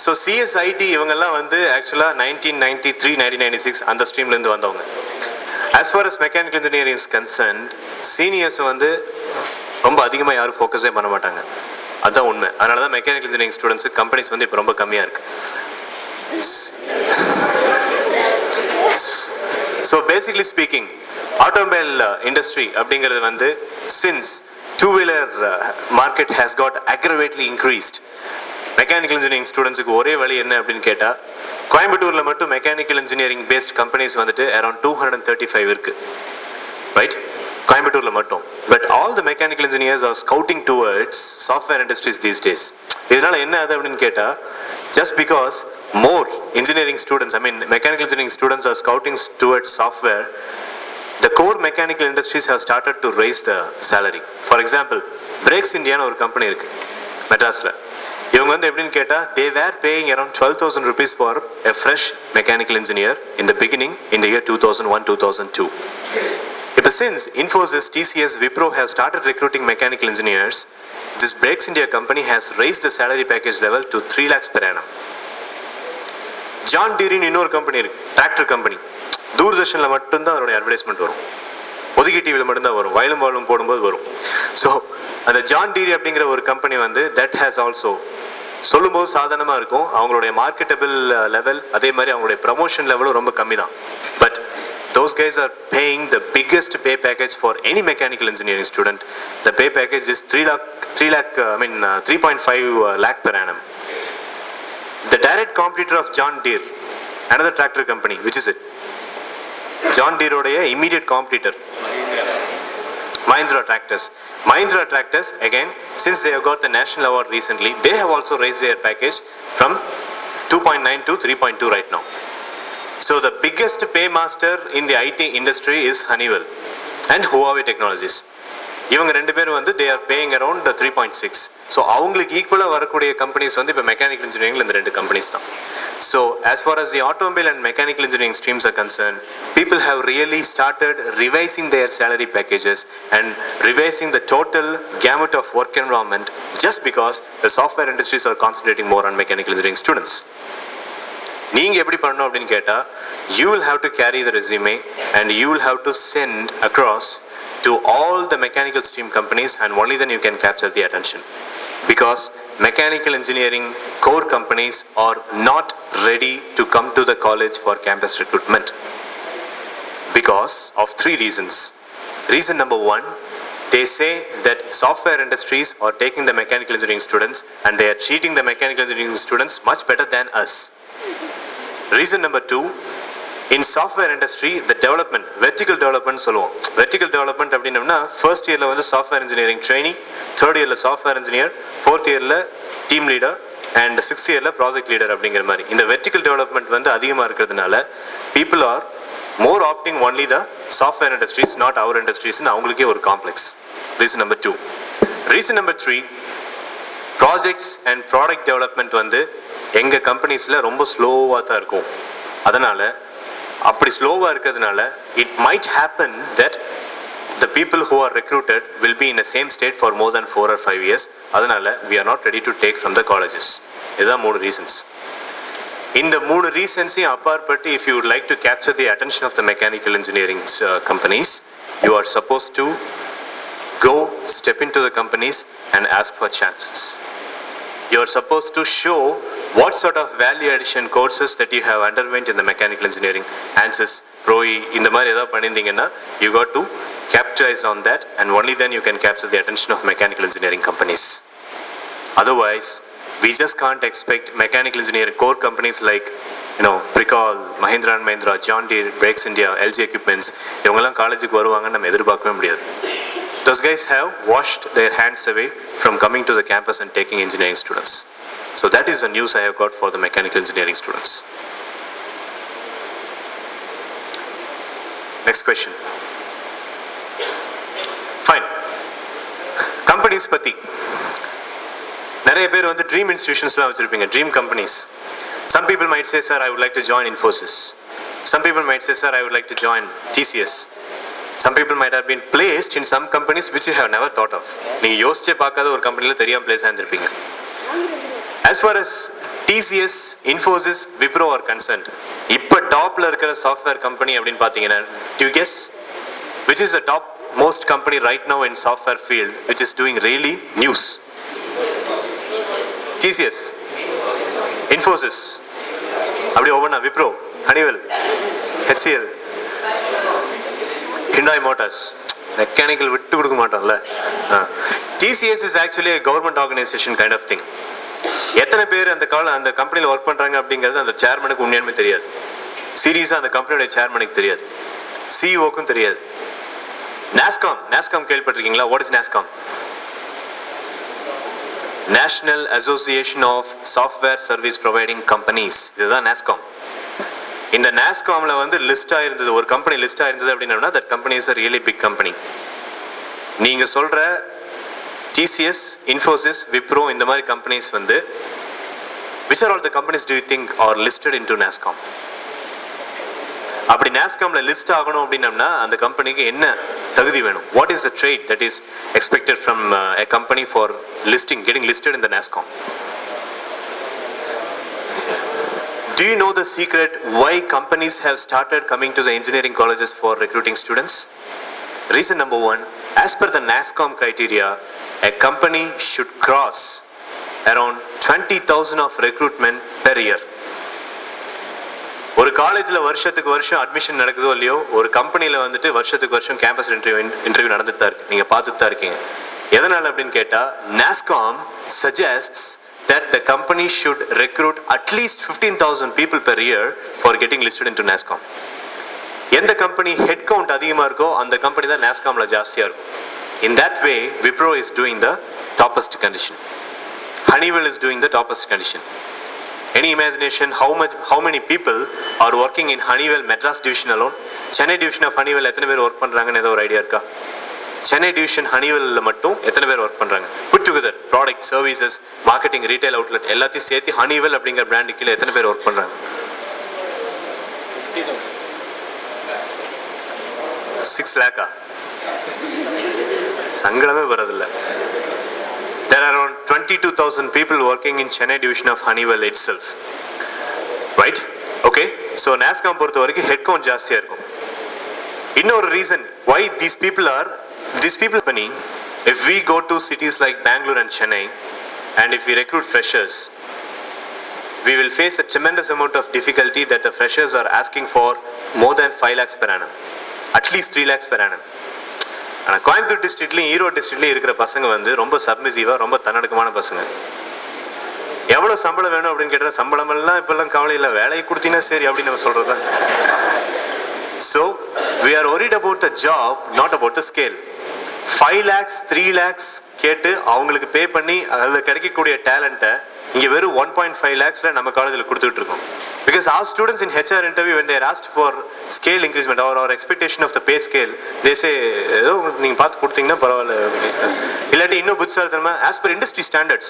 So CSIT இவங்கெல்லாம் வந்து ஆக்சுவலாக 1993, 1996 அந்த ஸ்ட்ரீம்லேருந்து வந்தவங்க. As far as mechanical engineering is concerned, seniors வந்து ரொம்ப அதிகமாக யாரும் ஃபோக்கஸே பண்ண மாட்டாங்க. அதுதான் உண்மை. அதனால தான் மெக்கானிக்கல் இன்ஜினியரிங் ஸ்டூடெண்ட்ஸுக்கு கம்பெனிஸ் வந்து இப்போ ரொம்ப கம்மியாக இருக்கு. So basically speaking, automobile industry அப்படிங்கிறது வந்து since two wheeler market has got aggravatedly increased. Mechanical engineering ஸ்டூடெண்ட்ஸுக்கு ஒரே வழி என்ன அப்படின்னு கேட்டால், கோயம்புத்தூரில் மட்டும் மெக்கானிக்கல் இன்ஜினியரிங் பேஸ்ட் கம்பெனிஸ் வந்துட்டு அரௌண்ட் 235 இருக்கு, ரைட்? கோயம்புத்தூரில் மட்டும். But all the mechanical engineers are scouting towards software industries these days. இதனால என்ன ஆகுது அப்படின்னு கேட்டால், just because more engineering students, I mean mechanical engineering students are scouting towards software, the core mechanical industries have started to raise the salary. For example, Brakes India ஒரு company இருக்கு மெட்ராஸ்ல. இவங்க வந்து எப்படின்னு கேட்டா, they were paying around 12,000 rupees for a fresh mechanical engineer in the beginning in the year 2001-2002. But since Infosys, TCS, Wipro have started recruiting mechanical engineers, this Brakes India company has raised the salary package level to 3 lakhs per annum. John Deere இன்னொரு company இருக்கு, tractor company. தூர்தர்ஷன்ல மட்டும்தான் அதோட advertisement வரும், ஒதுக்கி டிவியில் மட்டும்தான் வரும், வயலும் வாழும் போடும்போது வரும். ஸோ அந்த ஜான் டீரி அப்படிங்கிற ஒரு கம்பெனி வந்து தட் ஹேஸ் ஆல்சோ சொல்லும்போது சாதாரணமாக இருக்கும், அவங்களுடைய மார்க்கெட்டபிள் லெவல் அதே மாதிரி அவங்களுடைய ப்ரமோஷன் லெவலும் ரொம்ப கம்மி தான். But those guys are paying the biggest pay package for any mechanical engineering student. The pay package is 3.5 lakh per annum. The direct competitor of John Deere, another tractor company, which is it? John Deere உடைய immediate competitor, Mahindra Tractors. Mahindra Tractors, again, since they have got the national award recently, they have also raised their package from 2.9 to 3.2 right now. So the biggest paymaster in the IT industry is Honeywell and Huawei Technologies. இவங்க ரெண்டு பேரும் வந்து they are paying around 3.6. So அவங்களுக்கு ஈக்குவலாக வரக்கூடிய companies வந்து இப்போ mechanical இன்ஜினியரிங்ல இந்த ரெண்டு கம்பெனிஸ் தான். So as far as the automobile and mechanical engineering streams are concerned, people have really started revising their salary packages and revising the total gamut of work environment just because the software industries are concentrating more on mechanical engineering students. நீங்க எப்படி பண்ணணும் அப்படின்னு கேட்டா, you will have to carry the resume and you will have to send across to all the mechanical stream companies, and only then you can capture the attention, because mechanical engineering core companies are not ready to come to the college for campus recruitment because of 3 reasons. Reason number 1, they say that software industries are taking the mechanical engineering students and they are treating the mechanical engineering students much better than us. Reason number 2, in software industry, the development, vertical development சொல்லுவோம். Vertical development அப்படின்னா first yearல வந்து software engineering training, third yearல software engineer, fourth yearல team leader and sixth yearல project leader அப்படிங்கிற மாதிரி. இந்த vertical development வந்து அதிகமா இருக்கிறதுனால people are more opting only the software industries, not our industries. அவங்களுக்கே ஒரு complex. Reason number 2. Reason number 3, projects and product development வந்து எங்க கம்பெனிஸ்ல ரொம்ப ஸ்லோவா தான் இருக்கும். அதனால அப்படி ஸ்லோவா இருக்கிறதுனால it might happen that the people who are recruited will be in the same state for more than 4 or 5 years. அதனால we are not ready to take from the colleges. இதுதான் 3 reasons. இந்த 3 reasons-ஐயும் அப்பாற்பட்டு, if you would like to capture the attention of the mechanical engineering companies, you are supposed to go step into the companies and ask for chances. You are supposed to show what sort of value addition courses that you have underwent in the mechanical engineering, ANSYS, ProE, இந்த மாதிரி ஏதாவது பண்ணியிருந்தீங்கன்னா you got to capitalize on that, and only then you can capture the attention of mechanical engineering companies. Otherwise, we just can't expect mechanical engineering core companies like, you know, Pricol, Mahindra and Mahindra, John Deere, Brakes India, LG Equipments, இவங்கெல்லாம் காலேஜுக்கு வருவாங்கன்னு நம்ம எதிர்பார்க்கவே முடியாது. Those guys have washed their hands away from coming to the campus and taking engineering students. So that is the news I have got for the mechanical engineering students. Next question. Fine. Companies பத்தி நிறைய பேர் வந்து dream institutionsலாம் வச்சிருப்பீங்க, dream companies. Some people might say, sir, I would like to join Infosys. Some people might say, sir, I would like to join TCS. Some people might have been placed in some companies which you have never thought of. நீங்க யோசிச்சே பார்க்காத ஒரு கம்பெனில தெரியாம place ஆயிருப்பீங்க. As far as TCS, Infosys, Wipro are concerned, இப்ப டாப்ல இருக்கிற software company அப்படின்னு பாத்தீங்கன்னா, do you guess which is the top most company right now in software field which is doing really news? TCS, Infosys, அப்படி ஒவ்வொன்னா Wipro, Honeywell, HCL, Hyundai Motors, mechanical விட்டு கொடுக்க மாட்டோம்ல. TCS is actually a government organization kind of thing. எத்தனை பேர் அந்த கம்பெனியில் work பண்றாங்க அப்படிங்கிறது அந்த சேர்மனுக்கு உண்மையாலுமே தெரியாது. சீரியஸா அந்த கம்பெனியோட சேர்மனுக்கு தெரியாது, சிஇஓக்கும் தெரியாது. நாஸ்காம் கேள்விப்பட்டிருக்கீங்களா? What is NASSCOM? National association of software service providing companies. இதுதான் நாஸ்காம். இந்த NASSCOMல வந்து லிஸ்ட் ஆயிருந்தது, ஒரு கம்பெனி லிஸ்ட் ஆயிருந்தது அப்படின்னா that company is a really big company. நீங்க சொல்ற TCS, Infosys, Wipro இந்த மாதிரி கம்பெனிஸ் வந்து which are all the companies do you think are listed into NASSCOM? அப்படி NASSCOMல லிஸ்ட் ஆகணும் அப்படின்னா அந்த கம்பெனிக்கு என்ன தகுதி வேணும்? What is the trait that is expected from a company for getting listed in the NASSCOM? Do you know the secret why companies have started coming to the engineering colleges for recruiting students? Reason number one, as per the NASSCOM criteria, a company should cross around 20,000 of recruitment per year. ஒரு காலேஜில் வருஷத்துக்கு வருஷம் admission நடக்குதோ இல்லையோ, ஒரு கம்பெனியில் வந்துட்டு வருஷத்துக்கு வருஷம் கேம்பஸ் இன்டர்வியூ நடந்துட்டு தான் இருக்கு. நீங்கள் பார்த்துட்டு தான் இருக்கீங்க. எதனால் அப்படின்னு கேட்டால், NASSCOM suggests that the company should recruit at least 15,000 people per year for getting listed into NASSCOM. எந்த கம்பெனி ஹெட் கவுண்ட் அதிகமாக இருக்கோ அந்த கம்பெனி தான் NASSCOMல ஜாஸ்தியாக இருக்கும். In that way, Wipro is doing the topest condition. Honeywell is doing the topest condition. Any imagination how many people are working in Honeywell Madras division alone? Chennai division of Honeywell எத்தனை பேர் work பண்றாங்கன்னு ஏதோ ஒரு idea இருக்கா? Chennai division ஹனிவெல்ல மட்டும் எத்தனை பேர் work பண்றாங்க? Put together product, services, marketing, retail outlet எல்லாத்தையும் சேர்த்து ஹனிவெல் அப்படிங்கிற பிராண்டு கீழே எத்தனை பேர் ஒர்க் பண்றாங்க? 6 lakh. சங்கடமே வரதில்ல. There are around 22,000 people working in Chennai division of Honeywell itself. Right? Okay. So NASSCOM பொறுத்த வரைக்கும் ஹெட் கவுண்ட் ஜாஸ்தியா இருக்கும். இன்னொரு reason why these people money, if we go to cities like Bangalore and Chennai and if we recruit freshers, we will face a tremendous amount of difficulty that the freshers are asking for more than 5 lakhs per annum, at least 3 lakhs per annum. ஆனால் கோயம்புத்தூர் டிஸ்ட்ரிக்ட்லையும் ஈரோடு டிஸ்ட்ரிக்ட்லையும் இருக்கிற பசங்க வந்து ரொம்ப சப்மிசிவாக, ரொம்ப தன்னடக்கமான பசங்க. எவ்வளோ சம்பளம் வேணும் அப்படின்னு கேட்டால், சம்பளம் எல்லாம் இப்பெல்லாம் கவலை இல்லை, வேலையை கொடுத்தீங்கன்னா சரி அப்படின்னு நம்ம சொல்கிறது தான். So we are worried about the job, not about the scale. 5 lakhs 3 lakhs கேட்டு அவங்களுக்கு பே பண்ணி அதில் கிடைக்கக்கூடிய டேலண்ட்டை இங்கே வெறும் 1.5 lakhsல நம்ம காலேஜில் கொடுத்துட்டு இருக்கோம். Because our students in HR interview, when they are asked for scale increasement or expectation of the pay scale, they say ஏதோ நீங்கள் பார்த்து கொடுத்தீங்கன்னா பரவாயில்ல. இல்லாட்டி இன்னும் புத்திசாலித்தனமா, as per industry standards,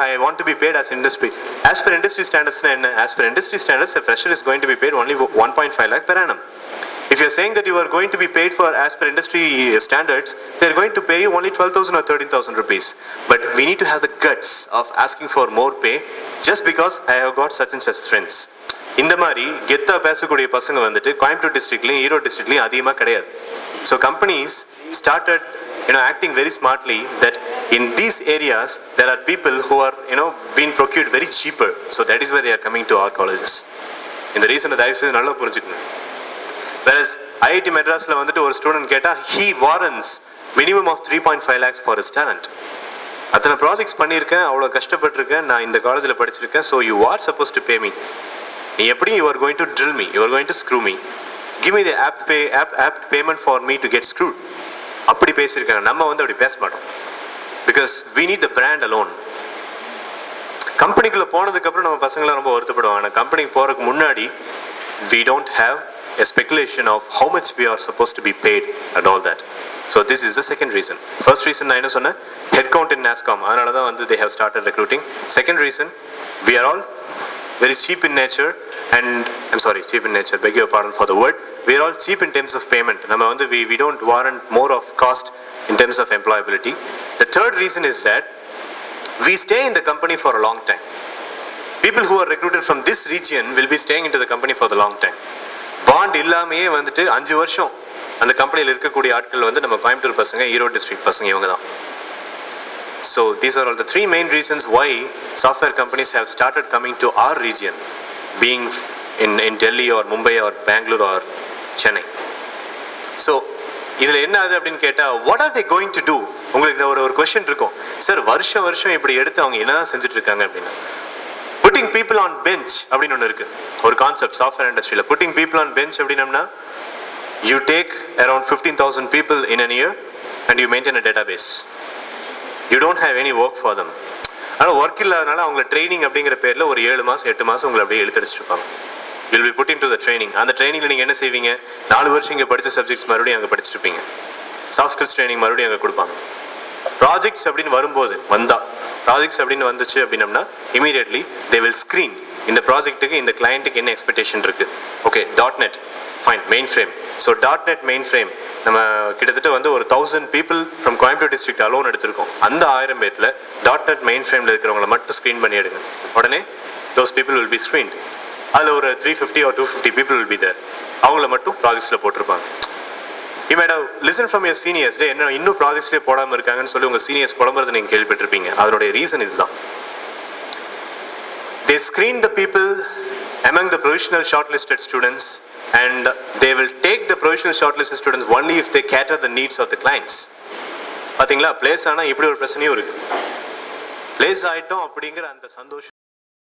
I want to be paid as industry. As per industry standards என்ன? As per industry standards, a fresher is going to be paid only 1.5 lakh per annum. If you are saying that you are going to be paid for as per industry standards, they are going to pay you only 12,000 or 13,000 rupees. But we need to have the guts of asking for more pay just because I have got such and such friends. இந்த மாதிரி கெத்தா பேசக்கூடிய பசங்க வந்துட்டு கோயம்புத்தூர் டிஸ்ட்ரிக்ட்லையும் ஈரோடு டிஸ்ட்ரிக்ட்லையும் அதிகமாக கிடையாது. So companies started acting very smartly that in these areas there are people who are being procured very cheaper. So that is why they are coming to our colleges. இந்த ரீசனை தயவு செய்து நல்லா புரிஞ்சுக்கணும். Whereas IIT Madrasல வந்துட்டு ஒரு student கேட்டா he warrants minimum of 3.5 lakhs for his talent. அத்தனை projects பண்ணியிருக்கேன், அவ்வளோ கஷ்டப்பட்டிருக்கேன், நான் இந்த காலேஜில் படிச்சிருக்கேன், so you are supposed to pay me. நீ எப்படி you are going to drill me, you are going to screw me, give me the apt payment for me to get screwed. அப்படி பேசியிருக்காங்க. நம்ம வந்து அப்படி பேச மாட்டோம். Because we need the brand alone. கம்பெனிக்குள்ளே போனதுக்கப்புறம் நம்ம பசங்களாம் ரொம்ப வருத்தப்படுவாங்க. ஆனால் கம்பெனிக்கு போகிறதுக்கு முன்னாடி we don't have a speculation of how much we are supposed to be paid and all that. So this is the second reason. First reason நான் என்ன சொன்னேன், head count in NASSCOM, அதனால தான் வந்து they have started recruiting. Second reason, we are all very cheap in nature and cheap in nature, beg your pardon for the word, we are all cheap in terms of payment. நம்ம வந்து we don't warrant more of cost in terms of employability. The third reason is that we stay in the company for a long time. People who are recruited from this region will be staying into the company for the long time. Bond இல்லாமையே வந்துட்டு 5 வருஷம் அந்த கம்பெனியில் இருக்கக்கூடிய ஆட்கள் வந்து நம்ம கோயம்புத்தூர் பசங்க, ஈரோடு டிஸ்ட்ரிக்ட் பசங்க, இவங்க தான். So these are all the 3 main reasons why software companies have started coming to our region, being in Delhi or Mumbai or Bangalore or Chennai. So இதில் என்ன ஆகுது அப்படின்னு கேட்டால், what are they going to do? உங்களுக்கு ஒரு question இருக்கும், sir வருஷம் வருஷம் இப்படி எடுத்து அவங்க என்னதான் செஞ்சுட்டு இருக்காங்க அப்படின்னா, putting people on bench அப்படின்னு ஒன்று இருக்கு, ஒரு கான்செப்ட் சாஃப்ட்வேர் இண்டஸ்ட்ரியில். putting people on bench அப்படின்னா, you take around 15,000 people in a year and you maintain a database. You don't have any work for them. ஆனால் ஒர்க் இல்லாதனால அவங்களை ட்ரைனிங் அப்படிங்கிற பேரில் ஒரு 7 மாதம் 8 மாதம் உங்களை அப்படியே எழுத்தடிச்சிட்டு இருப்பாங்க. Will be put in to the training. அந்த ட்ரைனிங்கில் நீங்கள் என்ன செய்வீங்க, 4 வருஷம் இங்கே படித்த சப்ஜெக்ட்ஸ் மறுபடியும் அங்கே படிச்சுருப்பீங்க. சாஃப்ட் ஸ்கில்ஸ் ட்ரைனிங் மறுபடியும் அங்கே கொடுப்பாங்க. ப்ராஜெக்ட்ஸ் அப்படின்னு வரும்போது ப்ராஜெக்ட்ஸ் அப்படின்னு வந்துச்சு அப்படின்னம்னா இமீடியட்லி தே வில் ஸ்க்ரீன் இந்த ப்ராஜெக்ட்டுக்கு இந்த கிளையண்ட்டுக்கு என்ன எக்ஸ்பெக்டேஷன் இருக்குது. Okay, .NET fine, main frame. So .NET main frame நம்ம கிட்டத்தட்ட வந்து ஒரு 1000 people from Coimbatore district alone எடுத்திருக்கோம். அந்த 1000 பேத்தில் .NET மெயின் ஃப்ரேமில் இருக்கிறவங்கள மட்டும் ஸ்க்ரீன் பண்ணி எடுங்க. உடனே those people will be screened. அதில் ஒரு 350 or 250 people will be there. அவங்கள மட்டும் ப்ராஜெக்ட்ஸில் போட்டிருப்பாங்க. You might have listened from your seniors, என்ன இன்னும் ப்ராஜெக்ட்ஸ்லேயே போடாமல் இருக்காங்கன்னு சொல்லி உங்கள் சீனியர்ஸ் புலம்புறது நீங்கள் கேள்விப்பட்டிருப்பீங்க. அதனுடைய ரீசன் இதுதான். They screen the people among the provisional shortlisted students and they will take the provisional shortlisted students only if they cater the needs of the clients. பாத்தீங்களா, பிளேஸ் ஆனால் இப்படி ஒரு பிரச்சனையும் இருக்கு. பிளேஸ் ஆகிட்டோம் அப்படிங்கிற அந்த சந்தோஷம்